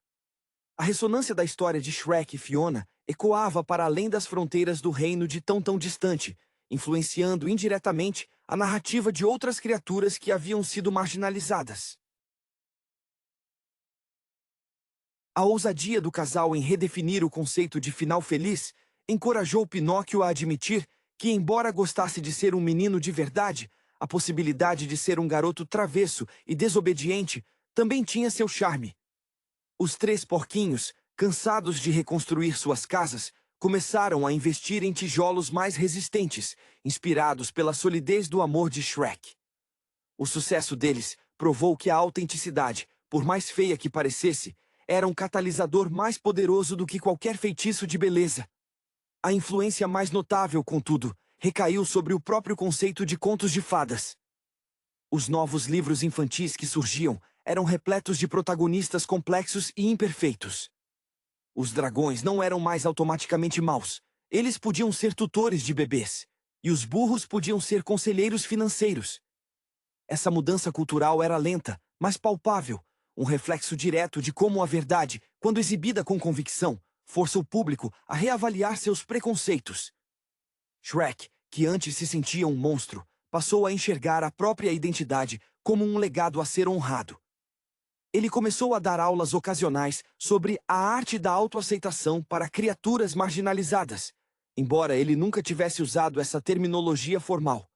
A ressonância da história de Shrek e Fiona ecoava para além das fronteiras do reino de tão distante, influenciando indiretamente a narrativa de outras criaturas que haviam sido marginalizadas. A ousadia do casal em redefinir o conceito de final feliz encorajou Pinóquio a admitir que, embora gostasse de ser um menino de verdade, a possibilidade de ser um garoto travesso e desobediente também tinha seu charme. Os três porquinhos, cansados de reconstruir suas casas, começaram a investir em tijolos mais resistentes, inspirados pela solidez do amor de Shrek. O sucesso deles provou que a autenticidade, por mais feia que parecesse, era um catalisador mais poderoso do que qualquer feitiço de beleza. A influência mais notável, contudo, recaiu sobre o próprio conceito de contos de fadas. Os novos livros infantis que surgiam eram repletos de protagonistas complexos e imperfeitos. Os dragões não eram mais automaticamente maus. Eles podiam ser tutores de bebês. E os burros podiam ser conselheiros financeiros. Essa mudança cultural era lenta, mas palpável, um reflexo direto de como a verdade, quando exibida com convicção, força o público a reavaliar seus preconceitos. Shrek, que antes se sentia um monstro, passou a enxergar a própria identidade como um legado a ser honrado. Ele começou a dar aulas ocasionais sobre a arte da autoaceitação para criaturas marginalizadas, embora ele nunca tivesse usado essa terminologia formal.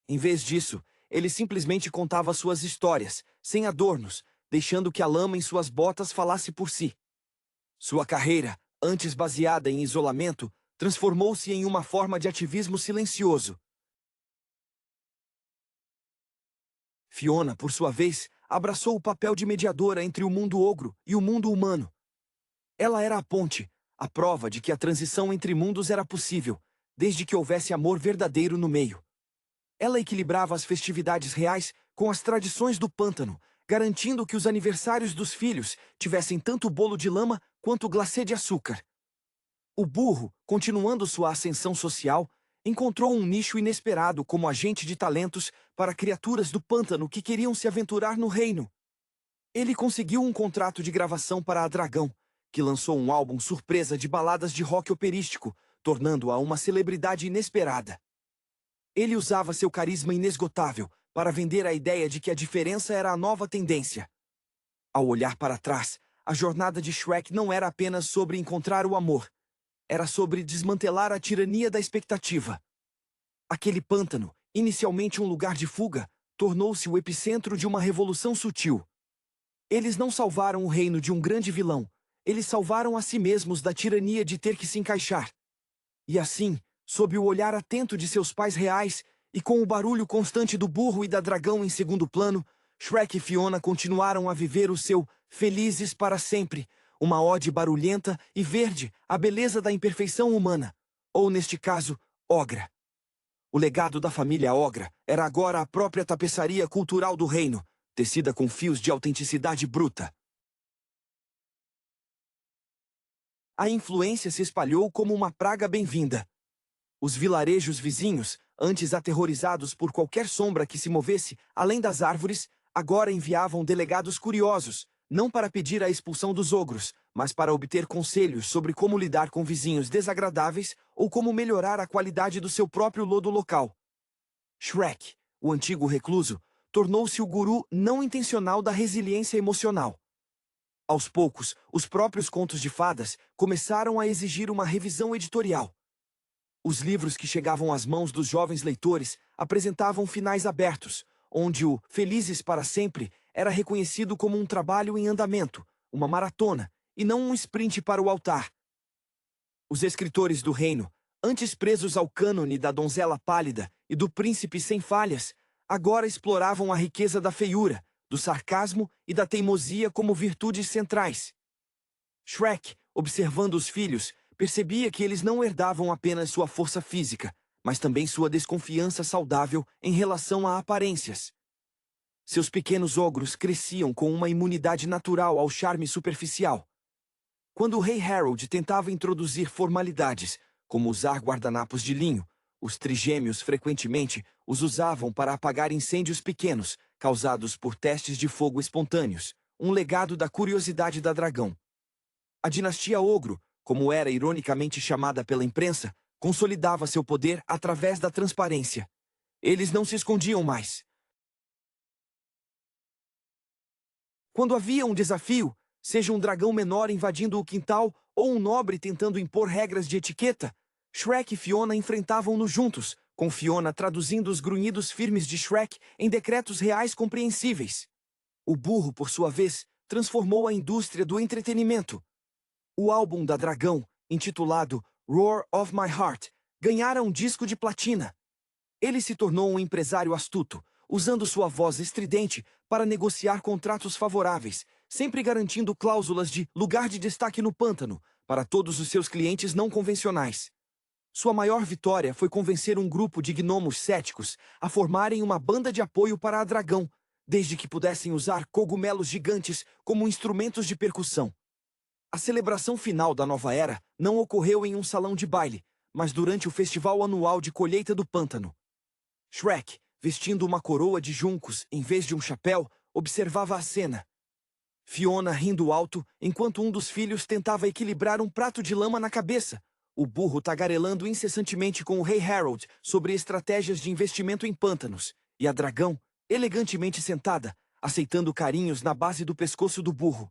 Em vez disso, ele simplesmente contava suas histórias, sem adornos, deixando que a lama em suas botas falasse por si. Sua carreira, antes baseada em isolamento, transformou-se em uma forma de ativismo silencioso. Fiona, por sua vez, abraçou o papel de mediadora entre o mundo ogro e o mundo humano. Ela era a ponte, a prova de que a transição entre mundos era possível, desde que houvesse amor verdadeiro no meio. Ela equilibrava as festividades reais com as tradições do pântano, garantindo que os aniversários dos filhos tivessem tanto bolo de lama quanto glacê de açúcar. O burro, continuando sua ascensão social, encontrou um nicho inesperado como agente de talentos para criaturas do pântano que queriam se aventurar no reino. Ele conseguiu um contrato de gravação para a Dragão, que lançou um álbum surpresa de baladas de rock operístico, tornando-a uma celebridade inesperada. Ele usava seu carisma inesgotável para vender a ideia de que a diferença era a nova tendência. Ao olhar para trás, a jornada de Shrek não era apenas sobre encontrar o amor. Era sobre desmantelar a tirania da expectativa. Aquele pântano, inicialmente um lugar de fuga, tornou-se o epicentro de uma revolução sutil. Eles não salvaram o reino de um grande vilão. Eles salvaram a si mesmos da tirania de ter que se encaixar. E assim, sob o olhar atento de seus pais reais e com o barulho constante do burro e da dragão em segundo plano, Shrek e Fiona continuaram a viver o seu Felizes para sempre, uma ode barulhenta e verde à beleza da imperfeição humana, ou neste caso, Ogra. O legado da família Ogra era agora a própria tapeçaria cultural do reino, tecida com fios de autenticidade bruta. A influência se espalhou como uma praga bem-vinda. Os vilarejos vizinhos, antes aterrorizados por qualquer sombra que se movesse além das árvores, agora enviavam delegados curiosos, não para pedir a expulsão dos ogros, mas para obter conselhos sobre como lidar com vizinhos desagradáveis ou como melhorar a qualidade do seu próprio lodo local. Shrek, o antigo recluso, tornou-se o guru não intencional da resiliência emocional. Aos poucos, os próprios contos de fadas começaram a exigir uma revisão editorial. Os livros que chegavam às mãos dos jovens leitores apresentavam finais abertos, onde o Felizes para Sempre era reconhecido como um trabalho em andamento, uma maratona, e não um sprint para o altar. Os escritores do reino, antes presos ao cânone da donzela pálida e do príncipe sem falhas, agora exploravam a riqueza da feiura, do sarcasmo e da teimosia como virtudes centrais. Shrek, observando os filhos, percebia que eles não herdavam apenas sua força física, mas também sua desconfiança saudável em relação a aparências. Seus pequenos ogros cresciam com uma imunidade natural ao charme superficial. Quando o rei Harold tentava introduzir formalidades, como usar guardanapos de linho, os trigêmeos frequentemente os usavam para apagar incêndios pequenos, causados por testes de fogo espontâneos, um legado da curiosidade da dragão. A dinastia Ogro, como era ironicamente chamada pela imprensa, consolidava seu poder através da transparência. Eles não se escondiam mais. Quando havia um desafio, seja um dragão menor invadindo o quintal ou um nobre tentando impor regras de etiqueta, Shrek e Fiona enfrentavam-no juntos, com Fiona traduzindo os grunhidos firmes de Shrek em decretos reais compreensíveis. O burro, por sua vez, transformou a indústria do entretenimento. O álbum da Dragão, intitulado Roar of My Heart, ganhara um disco de platina. Ele se tornou um empresário astuto, usando sua voz estridente para negociar contratos favoráveis, sempre garantindo cláusulas de lugar de destaque no pântano para todos os seus clientes não convencionais. Sua maior vitória foi convencer um grupo de gnomos céticos a formarem uma banda de apoio para a Dragão, desde que pudessem usar cogumelos gigantes como instrumentos de percussão. A celebração final da nova era não ocorreu em um salão de baile, mas durante o festival anual de colheita do pântano. Shrek, vestindo uma coroa de juncos em vez de um chapéu, observava a cena. Fiona rindo alto enquanto um dos filhos tentava equilibrar um prato de lama na cabeça, o burro tagarelando incessantemente com o rei Harold sobre estratégias de investimento em pântanos, e a Dragão, elegantemente sentada, aceitando carinhos na base do pescoço do burro.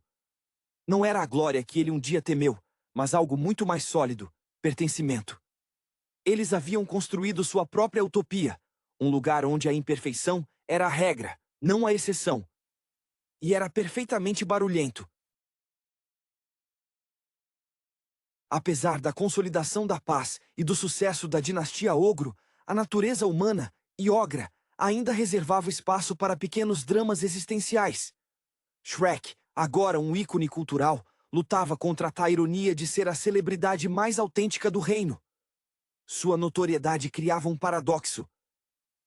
Não era a glória que ele um dia temeu, mas algo muito mais sólido, pertencimento. Eles haviam construído sua própria utopia, um lugar onde a imperfeição era a regra, não a exceção. E era perfeitamente barulhento. Apesar da consolidação da paz e do sucesso da dinastia Ogro, a natureza humana, e Ogra, ainda reservava espaço para pequenos dramas existenciais. Shrek, agora um ícone cultural, lutava contra a tal ironia de ser a celebridade mais autêntica do reino. Sua notoriedade criava um paradoxo.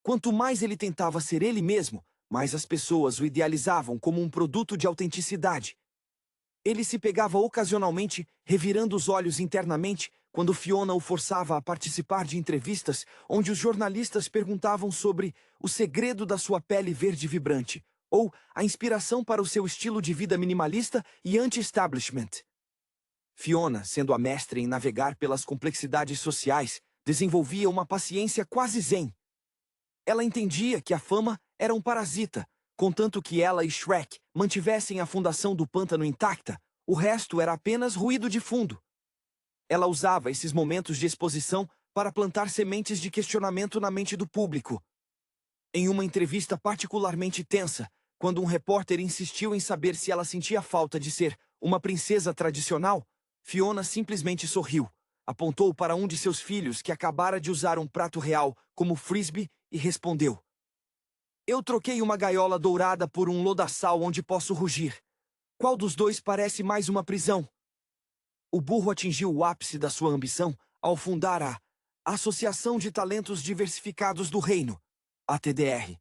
Quanto mais ele tentava ser ele mesmo, mais as pessoas o idealizavam como um produto de autenticidade. Ele se pegava ocasionalmente, revirando os olhos internamente, quando Fiona o forçava a participar de entrevistas onde os jornalistas perguntavam sobre o segredo da sua pele verde vibrante, ou a inspiração para o seu estilo de vida minimalista e anti-establishment. Fiona, sendo a mestre em navegar pelas complexidades sociais, desenvolvia uma paciência quase zen. Ela entendia que a fama era um parasita. Contanto que ela e Shrek mantivessem a fundação do pântano intacta, o resto era apenas ruído de fundo. Ela usava esses momentos de exposição para plantar sementes de questionamento na mente do público. Em uma entrevista particularmente tensa, quando um repórter insistiu em saber se ela sentia falta de ser uma princesa tradicional, Fiona simplesmente sorriu, apontou para um de seus filhos que acabara de usar um prato real como frisbee e respondeu: "Eu troquei uma gaiola dourada por um lodaçal onde posso rugir." Qual dos dois parece mais uma prisão? O burro atingiu o ápice da sua ambição ao fundar a Associação de Talentos Diversificados do Reino, ATDR.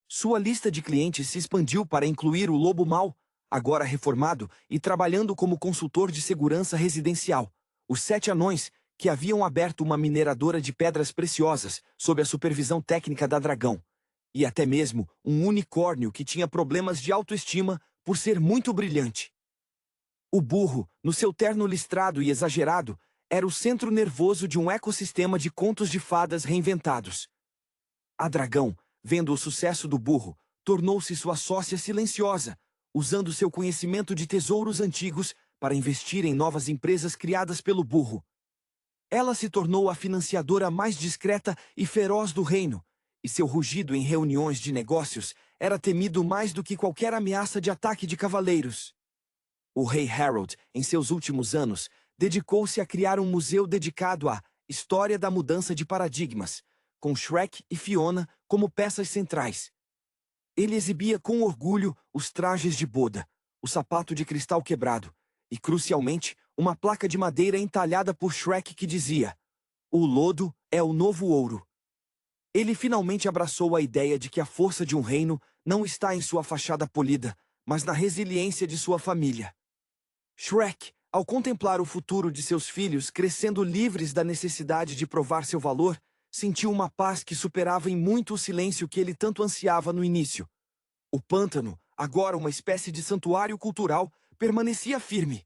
Sua lista de clientes se expandiu para incluir o lobo mau, agora reformado e trabalhando como consultor de segurança residencial, os 7 anões, que haviam aberto uma mineradora de pedras preciosas sob a supervisão técnica da Dragão, e até mesmo um unicórnio que tinha problemas de autoestima por ser muito brilhante. O burro, no seu terno listrado e exagerado, era o centro nervoso de um ecossistema de contos de fadas reinventados. A Dragão, vendo o sucesso do burro, tornou-se sua sócia silenciosa, usando seu conhecimento de tesouros antigos para investir em novas empresas criadas pelo burro. Ela se tornou a financiadora mais discreta e feroz do reino, e seu rugido em reuniões de negócios era temido mais do que qualquer ameaça de ataque de cavaleiros. O rei Harold, em seus últimos anos, dedicou-se a criar um museu dedicado à história da mudança de paradigmas, com Shrek e Fiona como peças centrais. Ele exibia com orgulho os trajes de boda, o sapato de cristal quebrado e, crucialmente, uma placa de madeira entalhada por Shrek que dizia: "O lodo é o novo ouro". Ele finalmente abraçou a ideia de que a força de um reino não está em sua fachada polida, mas na resiliência de sua família. Shrek, ao contemplar o futuro de seus filhos crescendo livres da necessidade de provar seu valor, sentiu uma paz que superava em muito o silêncio que ele tanto ansiava no início. O pântano, agora uma espécie de santuário cultural, permanecia firme.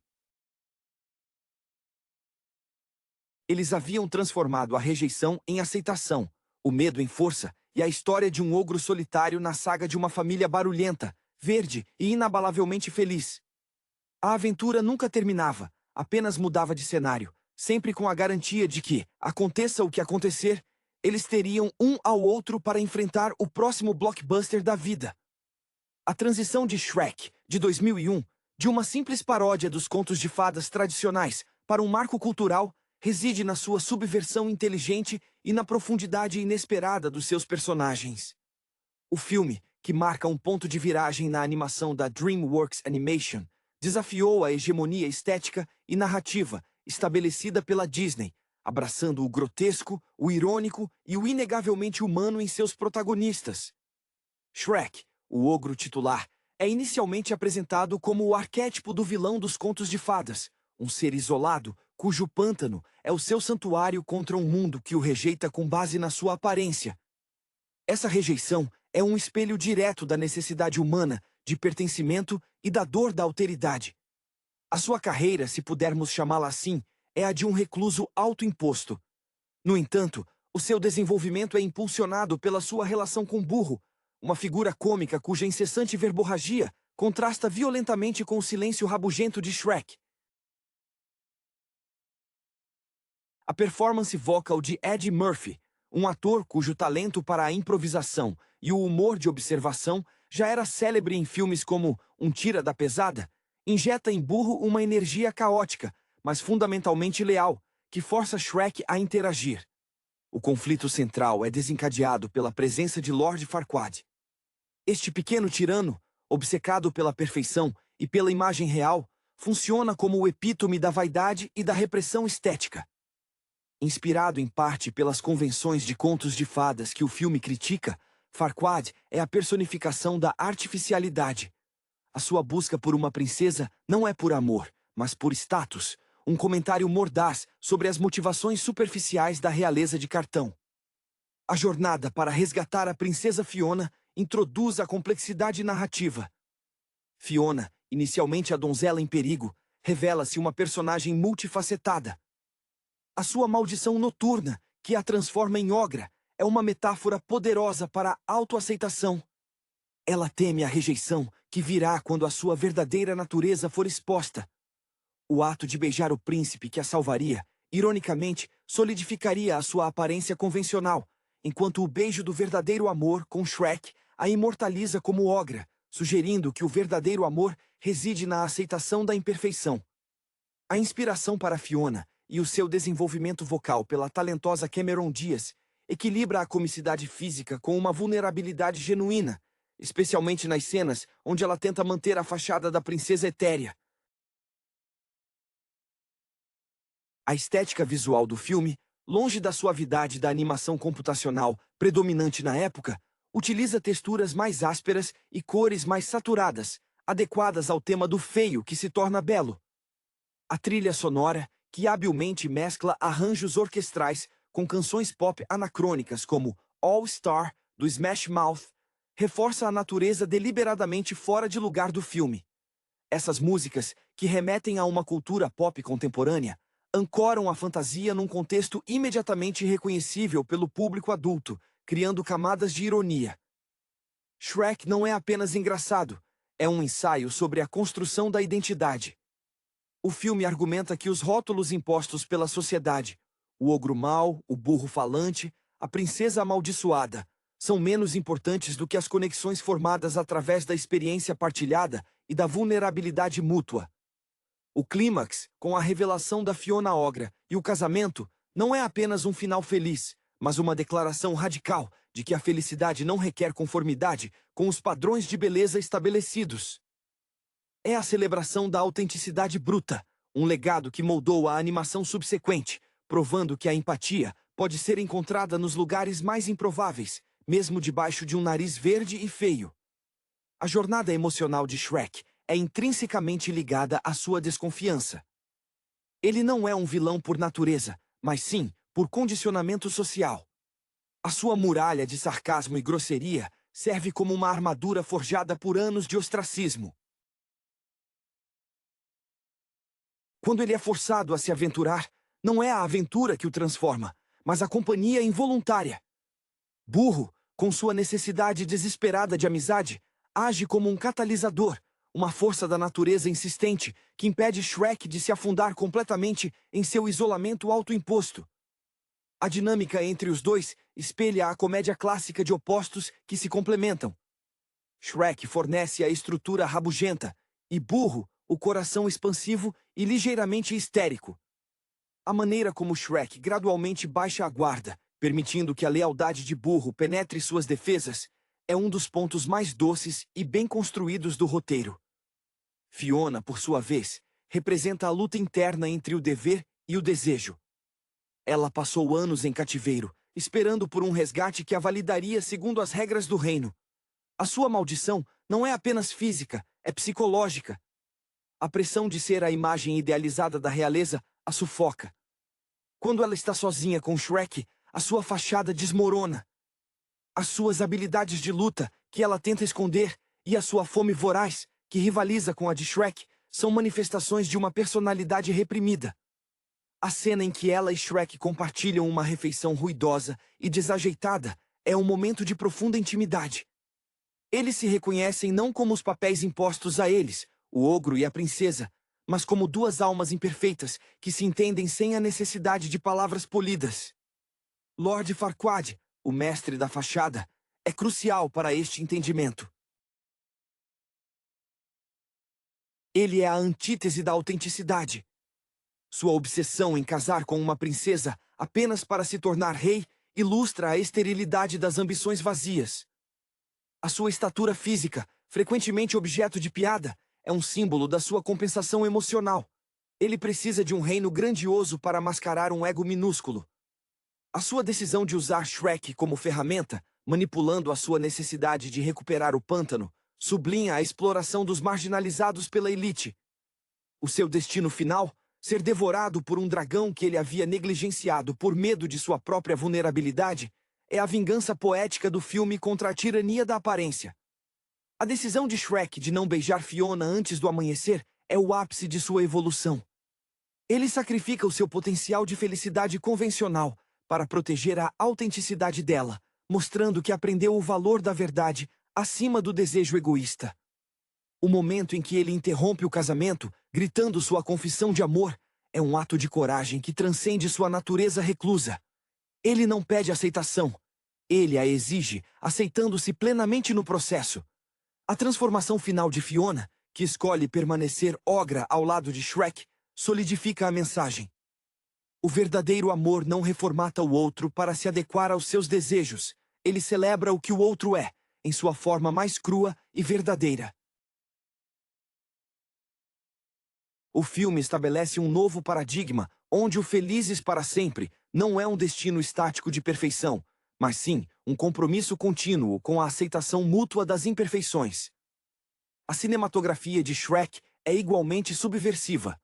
Eles haviam transformado a rejeição em aceitação, o medo em força e a história de um ogro solitário na saga de uma família barulhenta, verde e inabalavelmente feliz. A aventura nunca terminava, apenas mudava de cenário, sempre com a garantia de que, aconteça o que acontecer, eles teriam um ao outro para enfrentar o próximo blockbuster da vida. A transição de Shrek, de 2001, de uma simples paródia dos contos de fadas tradicionais para um marco cultural, reside na sua subversão inteligente e na profundidade inesperada dos seus personagens. O filme, que marca um ponto de viragem na animação da DreamWorks Animation, desafiou a hegemonia estética e narrativa estabelecida pela Disney, abraçando o grotesco, o irônico e o inegavelmente humano em seus protagonistas. Shrek, o ogro titular, é inicialmente apresentado como o arquétipo do vilão dos contos de fadas, um ser isolado, cujo pântano é o seu santuário contra um mundo que o rejeita com base na sua aparência. Essa rejeição é um espelho direto da necessidade humana de pertencimento e da dor da alteridade. A sua carreira, se pudermos chamá-la assim, é a de um recluso autoimposto. No entanto, o seu desenvolvimento é impulsionado pela sua relação com Burro, uma figura cômica cuja incessante verborragia contrasta violentamente com o silêncio rabugento de Shrek. A performance vocal de Eddie Murphy, um ator cujo talento para a improvisação e o humor de observação já era célebre em filmes como Um Tira da Pesada, injeta em Burro uma energia caótica, mas fundamentalmente leal, que força Shrek a interagir. O conflito central é desencadeado pela presença de Lord Farquaad. Este pequeno tirano, obcecado pela perfeição e pela imagem real, funciona como o epítome da vaidade e da repressão estética. Inspirado em parte pelas convenções de contos de fadas que o filme critica, Farquaad é a personificação da artificialidade. A sua busca por uma princesa não é por amor, mas por status, um comentário mordaz sobre as motivações superficiais da realeza de cartão. A jornada para resgatar a princesa Fiona introduz a complexidade narrativa. Fiona, inicialmente a donzela em perigo, revela-se uma personagem multifacetada. A sua maldição noturna, que a transforma em ogra, é uma metáfora poderosa para a autoaceitação. Ela teme a rejeição que virá quando a sua verdadeira natureza for exposta. O ato de beijar o príncipe que a salvaria, ironicamente, solidificaria a sua aparência convencional, enquanto o beijo do verdadeiro amor com Shrek a imortaliza como ogra, sugerindo que o verdadeiro amor reside na aceitação da imperfeição. A inspiração para Fiona e o seu desenvolvimento vocal pela talentosa Cameron Diaz equilibra a comicidade física com uma vulnerabilidade genuína, especialmente nas cenas onde ela tenta manter a fachada da princesa etérea. A estética visual do filme, longe da suavidade da animação computacional predominante na época, utiliza texturas mais ásperas e cores mais saturadas, adequadas ao tema do feio que se torna belo. A trilha sonora, que habilmente mescla arranjos orquestrais com canções pop anacrônicas como All Star, do Smash Mouth, reforça a natureza deliberadamente fora de lugar do filme. Essas músicas, que remetem a uma cultura pop contemporânea, ancoram a fantasia num contexto imediatamente reconhecível pelo público adulto, criando camadas de ironia. Shrek não é apenas engraçado, é um ensaio sobre a construção da identidade. O filme argumenta que os rótulos impostos pela sociedade, o ogro mau, o burro falante, a princesa amaldiçoada, são menos importantes do que as conexões formadas através da experiência partilhada e da vulnerabilidade mútua. O clímax, com a revelação da Fiona Ogra e o casamento, não é apenas um final feliz, mas uma declaração radical de que a felicidade não requer conformidade com os padrões de beleza estabelecidos. É a celebração da autenticidade bruta, um legado que moldou a animação subsequente, provando que a empatia pode ser encontrada nos lugares mais improváveis, mesmo debaixo de um nariz verde e feio. A jornada emocional de Shrek é intrinsecamente ligada à sua desconfiança. Ele não é um vilão por natureza, mas sim por condicionamento social. A sua muralha de sarcasmo e grosseria serve como uma armadura forjada por anos de ostracismo. Quando ele é forçado a se aventurar, não é a aventura que o transforma, mas a companhia involuntária. Burro, com sua necessidade desesperada de amizade, age como um catalisador, uma força da natureza insistente que impede Shrek de se afundar completamente em seu isolamento autoimposto. A dinâmica entre os dois espelha a comédia clássica de opostos que se complementam. Shrek fornece a estrutura rabugenta e Burro o coração expansivo e ligeiramente histérico. A maneira como Shrek gradualmente baixa a guarda, permitindo que a lealdade de Burro penetre suas defesas, é um dos pontos mais doces e bem construídos do roteiro. Fiona, por sua vez, representa a luta interna entre o dever e o desejo. Ela passou anos em cativeiro, esperando por um resgate que a validaria segundo as regras do reino. A sua maldição não é apenas física, é psicológica. A pressão de ser a imagem idealizada da realeza a sufoca. Quando ela está sozinha com Shrek, a sua fachada desmorona. As suas habilidades de luta, que ela tenta esconder, e a sua fome voraz, que rivaliza com a de Shrek, são manifestações de uma personalidade reprimida. A cena em que ela e Shrek compartilham uma refeição ruidosa e desajeitada é um momento de profunda intimidade. Eles se reconhecem não como os papéis impostos a eles, o ogro e a princesa, mas como duas almas imperfeitas que se entendem sem a necessidade de palavras polidas. Lord Farquaad, o mestre da fachada, é crucial para este entendimento. Ele é a antítese da autenticidade. Sua obsessão em casar com uma princesa apenas para se tornar rei ilustra a esterilidade das ambições vazias. A sua estatura física, frequentemente objeto de piada, é um símbolo da sua compensação emocional. Ele precisa de um reino grandioso para mascarar um ego minúsculo. A sua decisão de usar Shrek como ferramenta, manipulando a sua necessidade de recuperar o pântano, sublinha a exploração dos marginalizados pela elite. O seu destino final, ser devorado por um dragão que ele havia negligenciado por medo de sua própria vulnerabilidade, é a vingança poética do filme contra a tirania da aparência. A decisão de Shrek de não beijar Fiona antes do amanhecer é o ápice de sua evolução. Ele sacrifica o seu potencial de felicidade convencional para proteger a autenticidade dela, mostrando que aprendeu o valor da verdade acima do desejo egoísta. O momento em que ele interrompe o casamento, gritando sua confissão de amor, é um ato de coragem que transcende sua natureza reclusa. Ele não pede aceitação. Ele a exige, aceitando-se plenamente no processo. A transformação final de Fiona, que escolhe permanecer ogra ao lado de Shrek, solidifica a mensagem. O verdadeiro amor não reformata o outro para se adequar aos seus desejos. Ele celebra o que o outro é, em sua forma mais crua e verdadeira. O filme estabelece um novo paradigma, onde o felizes para sempre não é um destino estático de perfeição, mas sim um compromisso contínuo com a aceitação mútua das imperfeições. A cinematografia de Shrek é igualmente subversiva.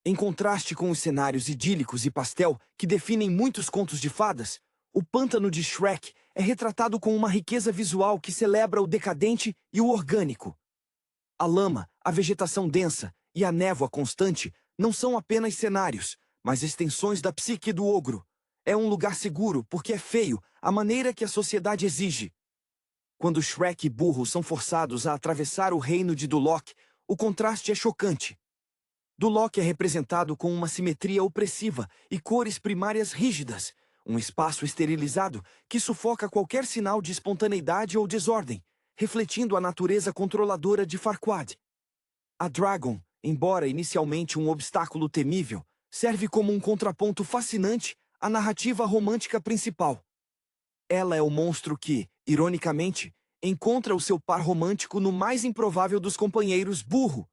Em contraste com os cenários idílicos e pastel que definem muitos contos de fadas, o pântano de Shrek é retratado com uma riqueza visual que celebra o decadente e o orgânico. A lama, a vegetação densa e a névoa constante não são apenas cenários, mas extensões da psique do ogro. É um lugar seguro porque é feio, a maneira que a sociedade exige. Quando Shrek e Burro são forçados a atravessar o reino de Duloc, o contraste é chocante. Duloc é representado com uma simetria opressiva e cores primárias rígidas, um espaço esterilizado que sufoca qualquer sinal de espontaneidade ou desordem, refletindo a natureza controladora de Farquaad. A Dragon, embora inicialmente um obstáculo temível, serve como um contraponto fascinante à narrativa romântica principal. Ela é o monstro que, ironicamente, encontra o seu par romântico no mais improvável dos companheiros, Burro.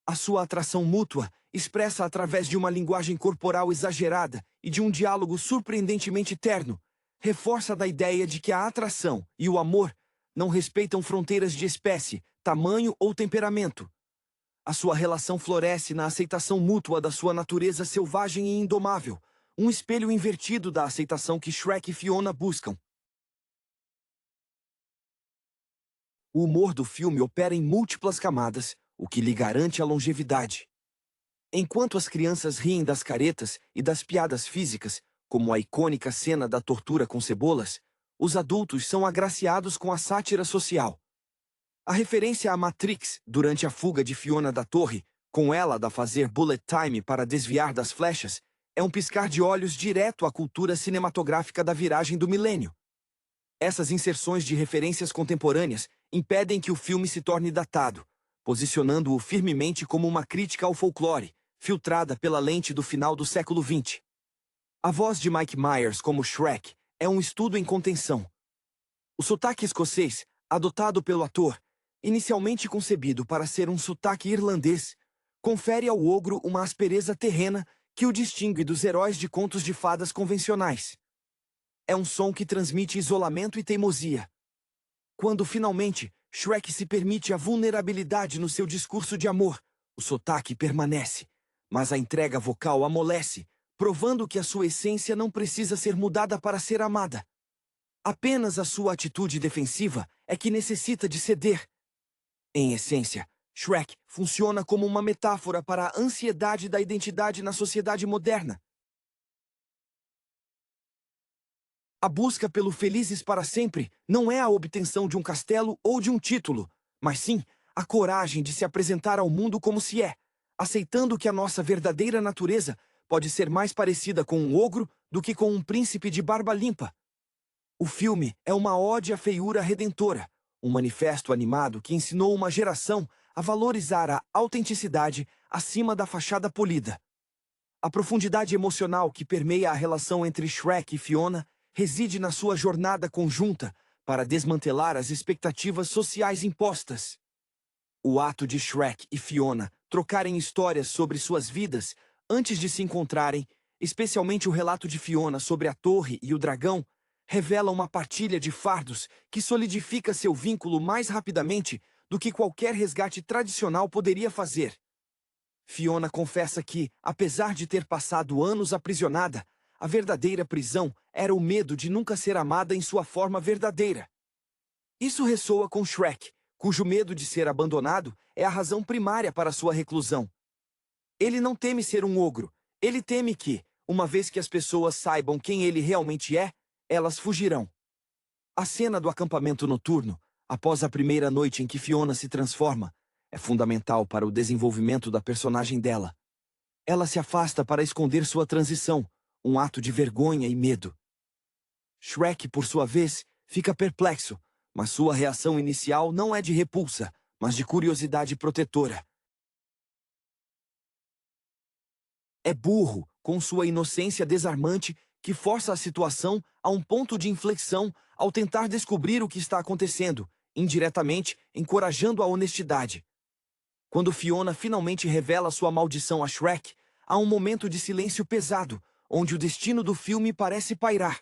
A sua atração mútua, expressa através de uma linguagem corporal exagerada e de um diálogo surpreendentemente terno, reforça a ideia de que a atração e o amor não respeitam fronteiras de espécie, tamanho ou temperamento. A sua relação floresce na aceitação mútua da sua natureza selvagem e indomável, um espelho invertido da aceitação que Shrek e Fiona buscam. O humor do filme opera em múltiplas camadas, o que lhe garante a longevidade. Enquanto as crianças riem das caretas e das piadas físicas, como a icônica cena da tortura com cebolas, os adultos são agraciados com a sátira social. A referência à Matrix durante a fuga de Fiona da torre, com ela a fazer bullet time para desviar das flechas, é um piscar de olhos direto à cultura cinematográfica da viragem do milênio. Essas inserções de referências contemporâneas impedem que o filme se torne datado, posicionando-o firmemente como uma crítica ao folclore, filtrada pela lente do final do século XX. A voz de Mike Myers como Shrek é um estudo em contenção. O sotaque escocês, adotado pelo ator, inicialmente concebido para ser um sotaque irlandês, confere ao ogro uma aspereza terrena que o distingue dos heróis de contos de fadas convencionais. É um som que transmite isolamento e teimosia. Quando, finalmente, Shrek se permite a vulnerabilidade no seu discurso de amor, o sotaque permanece, mas a entrega vocal amolece, provando que a sua essência não precisa ser mudada para ser amada. Apenas a sua atitude defensiva é que necessita de ceder. Em essência, Shrek funciona como uma metáfora para a ansiedade da identidade na sociedade moderna. A busca pelo felizes para sempre não é a obtenção de um castelo ou de um título, mas sim a coragem de se apresentar ao mundo como se é, aceitando que a nossa verdadeira natureza pode ser mais parecida com um ogro do que com um príncipe de barba limpa. O filme é uma ode à feiura redentora, um manifesto animado que ensinou uma geração a valorizar a autenticidade acima da fachada polida. A profundidade emocional que permeia a relação entre Shrek e Fiona reside na sua jornada conjunta para desmantelar as expectativas sociais impostas. O ato de Shrek e Fiona trocarem histórias sobre suas vidas antes de se encontrarem, especialmente o relato de Fiona sobre a torre e o dragão, revela uma partilha de fardos que solidifica seu vínculo mais rapidamente do que qualquer resgate tradicional poderia fazer. Fiona confessa que, apesar de ter passado anos aprisionada, a verdadeira prisão era o medo de nunca ser amada em sua forma verdadeira. Isso ressoa com Shrek, cujo medo de ser abandonado é a razão primária para sua reclusão. Ele não teme ser um ogro, ele teme que, uma vez que as pessoas saibam quem ele realmente é, elas fugirão. A cena do acampamento noturno, após a primeira noite em que Fiona se transforma, é fundamental para o desenvolvimento da personagem dela. Ela se afasta para esconder sua transição, um ato de vergonha e medo. Shrek, por sua vez, fica perplexo, mas sua reação inicial não é de repulsa, mas de curiosidade protetora. É Burro, com sua inocência desarmante, que força a situação a um ponto de inflexão ao tentar descobrir o que está acontecendo, indiretamente encorajando a honestidade. Quando Fiona finalmente revela sua maldição a Shrek, há um momento de silêncio pesado, onde o destino do filme parece pairar.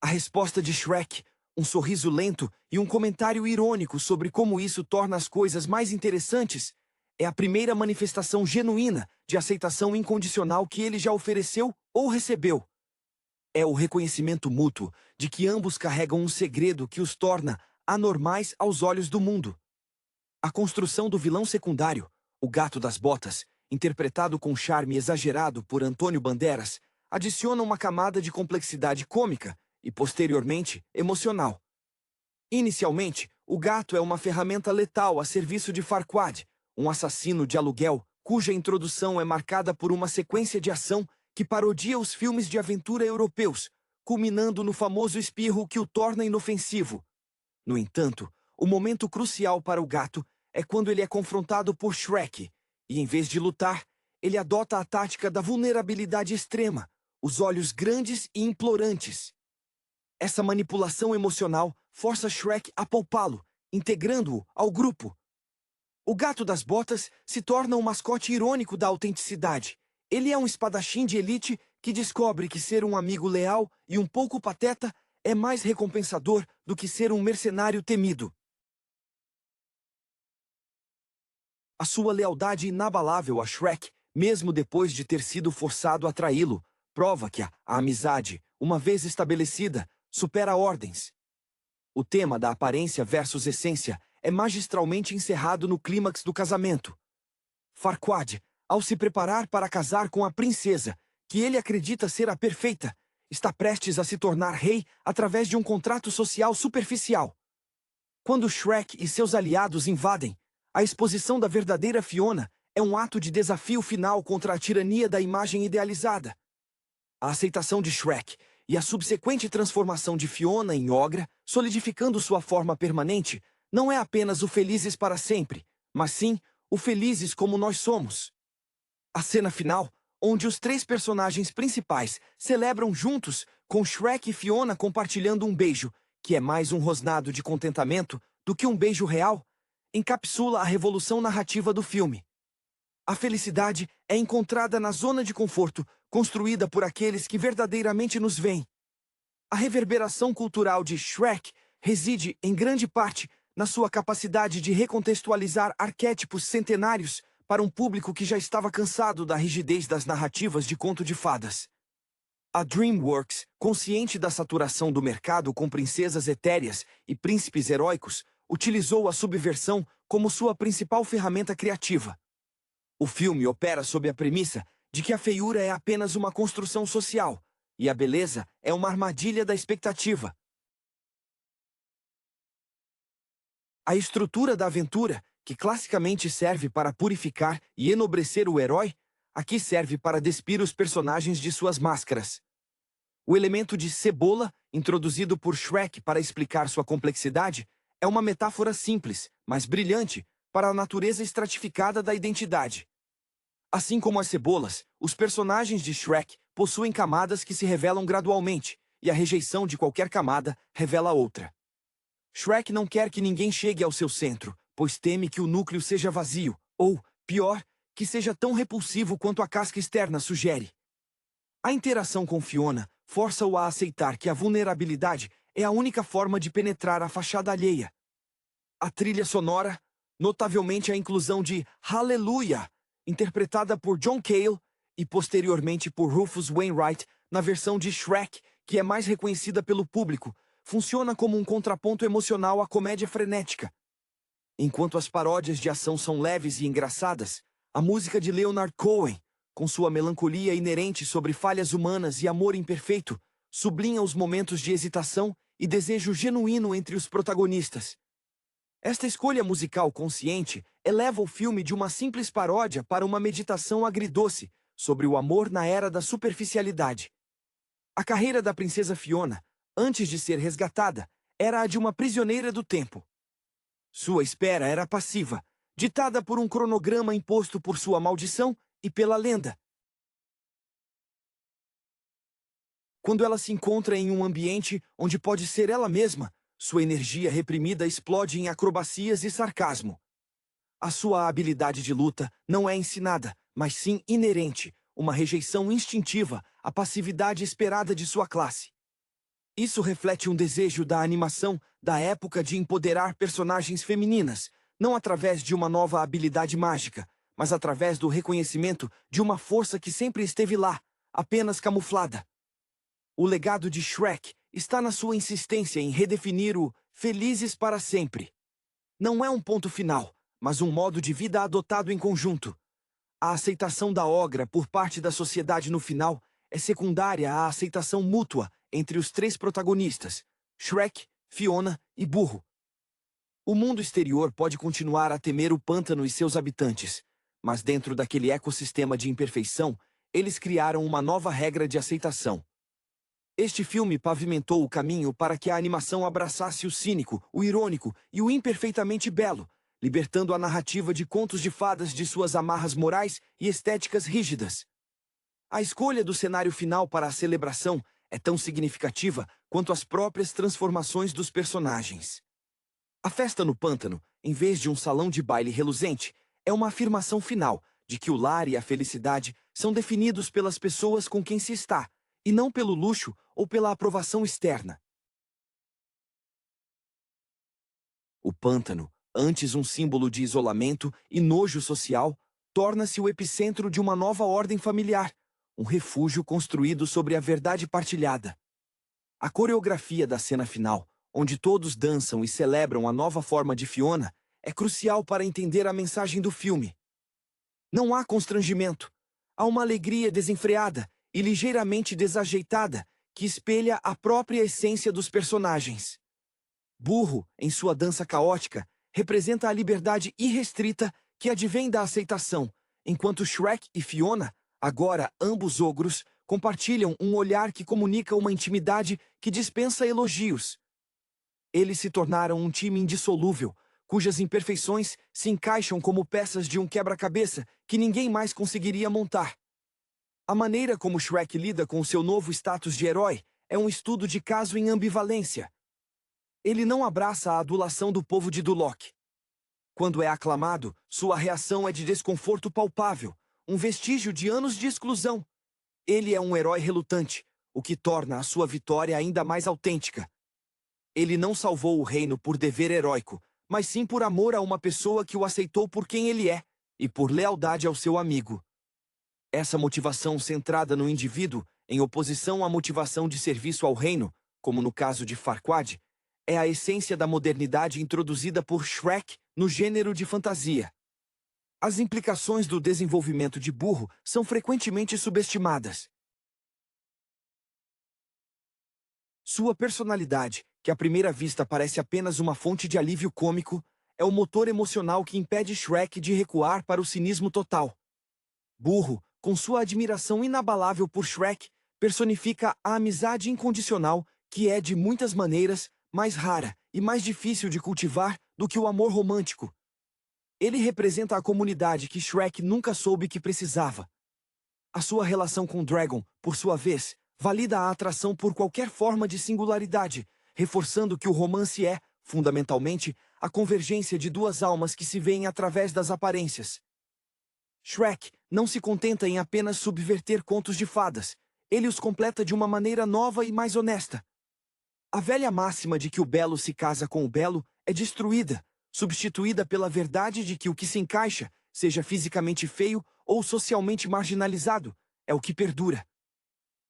A resposta de Shrek, um sorriso lento e um comentário irônico sobre como isso torna as coisas mais interessantes, é a primeira manifestação genuína de aceitação incondicional que ele já ofereceu ou recebeu. É o reconhecimento mútuo de que ambos carregam um segredo que os torna anormais aos olhos do mundo. A construção do vilão secundário, o Gato das Botas, interpretado com charme exagerado por Antônio Banderas, adiciona uma camada de complexidade cômica e, posteriormente, emocional. Inicialmente, o gato é uma ferramenta letal a serviço de Farquaad, um assassino de aluguel cuja introdução é marcada por uma sequência de ação que parodia os filmes de aventura europeus, culminando no famoso espirro que o torna inofensivo. No entanto, o momento crucial para o gato é quando ele é confrontado por Shrek, e em vez de lutar, ele adota a tática da vulnerabilidade extrema, os olhos grandes e implorantes. Essa manipulação emocional força Shrek a poupá-lo, integrando-o ao grupo. O Gato das Botas se torna um mascote irônico da autenticidade. Ele é um espadachim de elite que descobre que ser um amigo leal e um pouco pateta é mais recompensador do que ser um mercenário temido. A sua lealdade inabalável a Shrek, mesmo depois de ter sido forçado a traí-lo, prova que a amizade, uma vez estabelecida, supera ordens. O tema da aparência versus essência é magistralmente encerrado no clímax do casamento. Farquaad, ao se preparar para casar com a princesa, que ele acredita ser a perfeita, está prestes a se tornar rei através de um contrato social superficial. Quando Shrek e seus aliados invadem, a exposição da verdadeira Fiona é um ato de desafio final contra a tirania da imagem idealizada. A aceitação de Shrek e a subsequente transformação de Fiona em ogra, solidificando sua forma permanente, não é apenas o felizes para sempre, mas sim o felizes como nós somos. A cena final, onde os três personagens principais celebram juntos, com Shrek e Fiona compartilhando um beijo, que é mais um rosnado de contentamento do que um beijo real, encapsula a revolução narrativa do filme. A felicidade é encontrada na zona de conforto, construída por aqueles que verdadeiramente nos veem. A reverberação cultural de Shrek reside, em grande parte, na sua capacidade de recontextualizar arquétipos centenários para um público que já estava cansado da rigidez das narrativas de conto de fadas. A DreamWorks, consciente da saturação do mercado com princesas etéreas e príncipes heróicos, utilizou a subversão como sua principal ferramenta criativa. O filme opera sob a premissa de que a feiura é apenas uma construção social, e a beleza é uma armadilha da expectativa. A estrutura da aventura, que classicamente serve para purificar e enobrecer o herói, aqui serve para despir os personagens de suas máscaras. O elemento de cebola, introduzido por Shrek para explicar sua complexidade, é uma metáfora simples, mas brilhante, para a natureza estratificada da identidade. Assim como as cebolas, os personagens de Shrek possuem camadas que se revelam gradualmente, e a rejeição de qualquer camada revela outra. Shrek não quer que ninguém chegue ao seu centro, pois teme que o núcleo seja vazio, ou, pior, que seja tão repulsivo quanto a casca externa sugere. A interação com Fiona força-o a aceitar que a vulnerabilidade é a única forma de penetrar a fachada alheia. A trilha sonora, notavelmente a inclusão de Hallelujah, interpretada por John Cale e posteriormente por Rufus Wainwright na versão de Shrek, que é mais reconhecida pelo público, funciona como um contraponto emocional à comédia frenética. Enquanto as paródias de ação são leves e engraçadas, a música de Leonard Cohen, com sua melancolia inerente sobre falhas humanas e amor imperfeito, sublinha os momentos de hesitação e desejo genuíno entre os protagonistas. Esta escolha musical consciente eleva o filme de uma simples paródia para uma meditação agridoce sobre o amor na era da superficialidade. A carreira da princesa Fiona, antes de ser resgatada, era a de uma prisioneira do tempo. Sua espera era passiva, ditada por um cronograma imposto por sua maldição e pela lenda. Quando ela se encontra em um ambiente onde pode ser ela mesma, sua energia reprimida explode em acrobacias e sarcasmo. A sua habilidade de luta não é ensinada, mas sim inerente, uma rejeição instintiva, a passividade esperada de sua classe. Isso reflete um desejo da animação da época de empoderar personagens femininas, não através de uma nova habilidade mágica, mas através do reconhecimento de uma força que sempre esteve lá, apenas camuflada. O legado de Shrek está na sua insistência em redefinir o felizes para sempre. Não é um ponto final, mas um modo de vida adotado em conjunto. A aceitação da ogra por parte da sociedade no final é secundária à aceitação mútua entre os três protagonistas, Shrek, Fiona e Burro. O mundo exterior pode continuar a temer o pântano e seus habitantes, mas dentro daquele ecossistema de imperfeição, eles criaram uma nova regra de aceitação. Este filme pavimentou o caminho para que a animação abraçasse o cínico, o irônico e o imperfeitamente belo, libertando a narrativa de contos de fadas de suas amarras morais e estéticas rígidas. A escolha do cenário final para a celebração é tão significativa quanto as próprias transformações dos personagens. A festa no pântano, em vez de um salão de baile reluzente, é uma afirmação final de que o lar e a felicidade são definidos pelas pessoas com quem se está, e não pelo luxo ou pela aprovação externa. O pântano, antes um símbolo de isolamento e nojo social, torna-se o epicentro de uma nova ordem familiar, um refúgio construído sobre a verdade partilhada. A coreografia da cena final, onde todos dançam e celebram a nova forma de Fiona, é crucial para entender a mensagem do filme. Não há constrangimento. Há uma alegria desenfreada e ligeiramente desajeitada que espelha a própria essência dos personagens. Burro, em sua dança caótica, representa a liberdade irrestrita que advém da aceitação, enquanto Shrek e Fiona, agora ambos ogros, compartilham um olhar que comunica uma intimidade que dispensa elogios. Eles se tornaram um time indissolúvel, cujas imperfeições se encaixam como peças de um quebra-cabeça que ninguém mais conseguiria montar. A maneira como Shrek lida com seu novo status de herói é um estudo de caso em ambivalência. Ele não abraça a adulação do povo de Duloc. Quando é aclamado, sua reação é de desconforto palpável, um vestígio de anos de exclusão. Ele é um herói relutante, o que torna a sua vitória ainda mais autêntica. Ele não salvou o reino por dever heróico, mas sim por amor a uma pessoa que o aceitou por quem ele é, e por lealdade ao seu amigo. Essa motivação centrada no indivíduo, em oposição à motivação de serviço ao reino, como no caso de Farquaad, é a essência da modernidade introduzida por Shrek no gênero de fantasia. As implicações do desenvolvimento de Burro são frequentemente subestimadas. Sua personalidade, que à primeira vista parece apenas uma fonte de alívio cômico, é o motor emocional que impede Shrek de recuar para o cinismo total. Burro, com sua admiração inabalável por Shrek, personifica a amizade incondicional que é, de muitas maneiras, mais rara e mais difícil de cultivar do que o amor romântico. Ele representa a comunidade que Shrek nunca soube que precisava. A sua relação com Dragon, por sua vez, valida a atração por qualquer forma de singularidade, reforçando que o romance é, fundamentalmente, a convergência de duas almas que se veem através das aparências. Shrek não se contenta em apenas subverter contos de fadas, ele os completa de uma maneira nova e mais honesta. A velha máxima de que o belo se casa com o belo é destruída, substituída pela verdade de que o que se encaixa, seja fisicamente feio ou socialmente marginalizado, é o que perdura.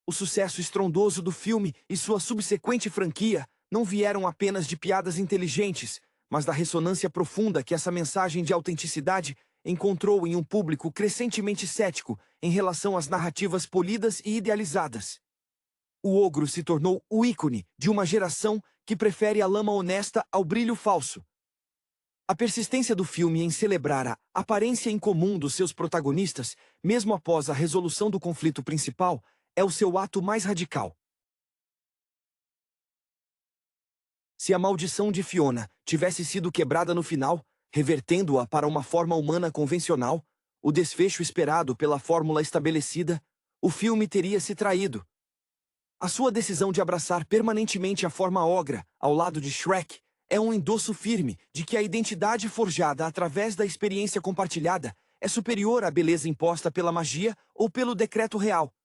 O sucesso estrondoso do filme e sua subsequente franquia não vieram apenas de piadas inteligentes, mas da ressonância profunda que essa mensagem de autenticidade encontrou em um público crescentemente cético em relação às narrativas polidas e idealizadas. O ogro se tornou o ícone de uma geração que prefere a lama honesta ao brilho falso. A persistência do filme em celebrar a aparência incomum dos seus protagonistas, mesmo após a resolução do conflito principal, é o seu ato mais radical. Se a maldição de Fiona tivesse sido quebrada no final, revertendo-a para uma forma humana convencional, o desfecho esperado pela fórmula estabelecida, o filme teria se traído. A sua decisão de abraçar permanentemente a forma ogra, ao lado de Shrek, é um endosso firme de que a identidade forjada através da experiência compartilhada é superior à beleza imposta pela magia ou pelo decreto real.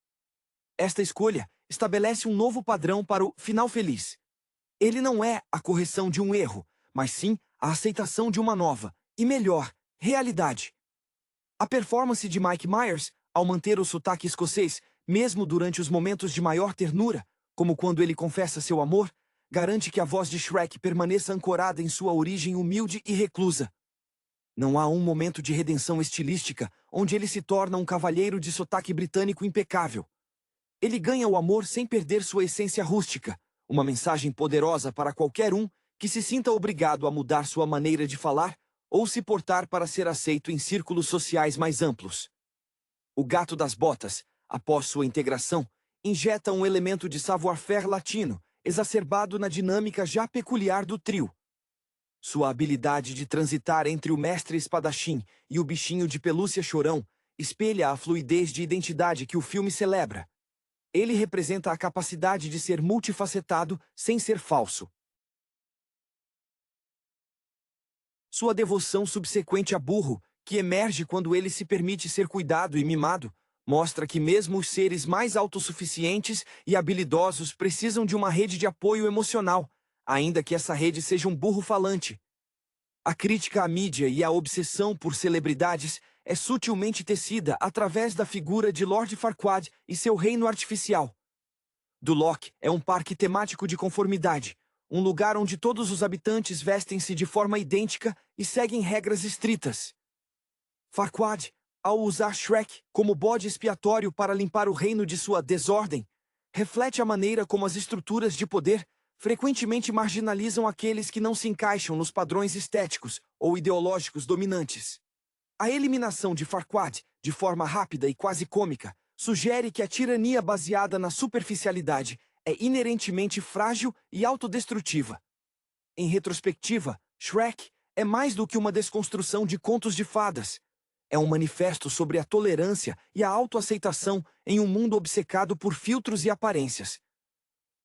Esta escolha estabelece um novo padrão para o final feliz. Ele não é a correção de um erro, mas sim a aceitação de uma nova, e melhor, realidade. A performance de Mike Myers, ao manter o sotaque escocês, mesmo durante os momentos de maior ternura, como quando ele confessa seu amor, garante que a voz de Shrek permaneça ancorada em sua origem humilde e reclusa. Não há um momento de redenção estilística onde ele se torna um cavalheiro de sotaque britânico impecável. Ele ganha o amor sem perder sua essência rústica, uma mensagem poderosa para qualquer um que se sinta obrigado a mudar sua maneira de falar ou se portar para ser aceito em círculos sociais mais amplos. O Gato das Botas, após sua integração, injeta um elemento de savoir-faire latino, exacerbado na dinâmica já peculiar do trio. Sua habilidade de transitar entre o mestre espadachim e o bichinho de pelúcia chorão espelha a fluidez de identidade que o filme celebra. Ele representa a capacidade de ser multifacetado sem ser falso. Sua devoção subsequente a Burro, que emerge quando ele se permite ser cuidado e mimado, mostra que mesmo os seres mais autossuficientes e habilidosos precisam de uma rede de apoio emocional, ainda que essa rede seja um burro falante. A crítica à mídia e a obsessão por celebridades é sutilmente tecida através da figura de Lord Farquaad e seu reino artificial. Duloc é um parque temático de conformidade, um lugar onde todos os habitantes vestem-se de forma idêntica e seguem regras estritas. Farquaad, ao usar Shrek como bode expiatório para limpar o reino de sua desordem, reflete a maneira como as estruturas de poder frequentemente marginalizam aqueles que não se encaixam nos padrões estéticos ou ideológicos dominantes. A eliminação de Farquaad, de forma rápida e quase cômica, sugere que a tirania baseada na superficialidade é inerentemente frágil e autodestrutiva. Em retrospectiva, Shrek é mais do que uma desconstrução de contos de fadas. É um manifesto sobre a tolerância e a autoaceitação em um mundo obcecado por filtros e aparências.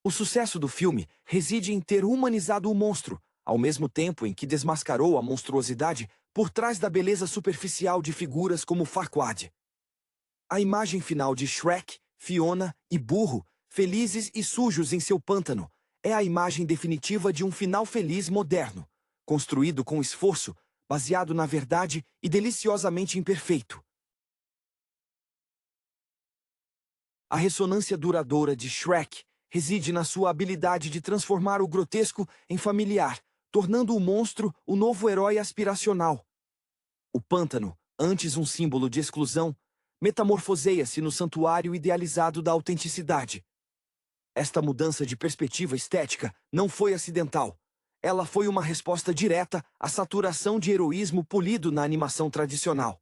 O sucesso do filme reside em ter humanizado o monstro, ao mesmo tempo em que desmascarou a monstruosidade por trás da beleza superficial de figuras como Farquaad. A imagem final de Shrek, Fiona e Burro, felizes e sujos em seu pântano, é a imagem definitiva de um final feliz moderno, construído com esforço, baseado na verdade e deliciosamente imperfeito. A ressonância duradoura de Shrek reside na sua habilidade de transformar o grotesco em familiar, tornando o monstro o novo herói aspiracional. O pântano, antes um símbolo de exclusão, metamorfoseia-se no santuário idealizado da autenticidade. Esta mudança de perspectiva estética não foi acidental. Ela foi uma resposta direta à saturação de heroísmo polido na animação tradicional.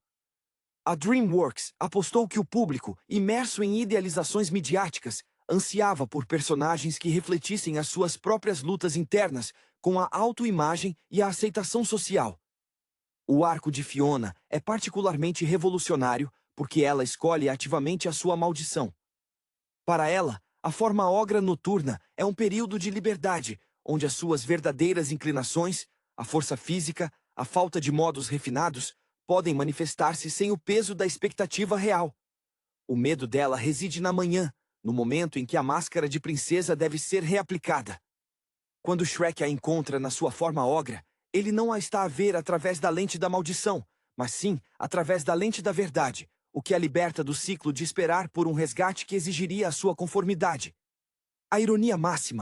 A DreamWorks apostou que o público, imerso em idealizações midiáticas, ansiava por personagens que refletissem as suas próprias lutas internas com a autoimagem e a aceitação social. O arco de Fiona é particularmente revolucionário porque ela escolhe ativamente a sua maldição. Para ela, a forma ogra noturna é um período de liberdade, onde as suas verdadeiras inclinações, a força física, a falta de modos refinados, podem manifestar-se sem o peso da expectativa real. O medo dela reside na manhã, no momento em que a máscara de princesa deve ser reaplicada. Quando Shrek a encontra na sua forma ogra, ele não a está a ver através da lente da maldição, mas sim através da lente da verdade, o que a liberta do ciclo de esperar por um resgate que exigiria a sua conformidade. A ironia máxima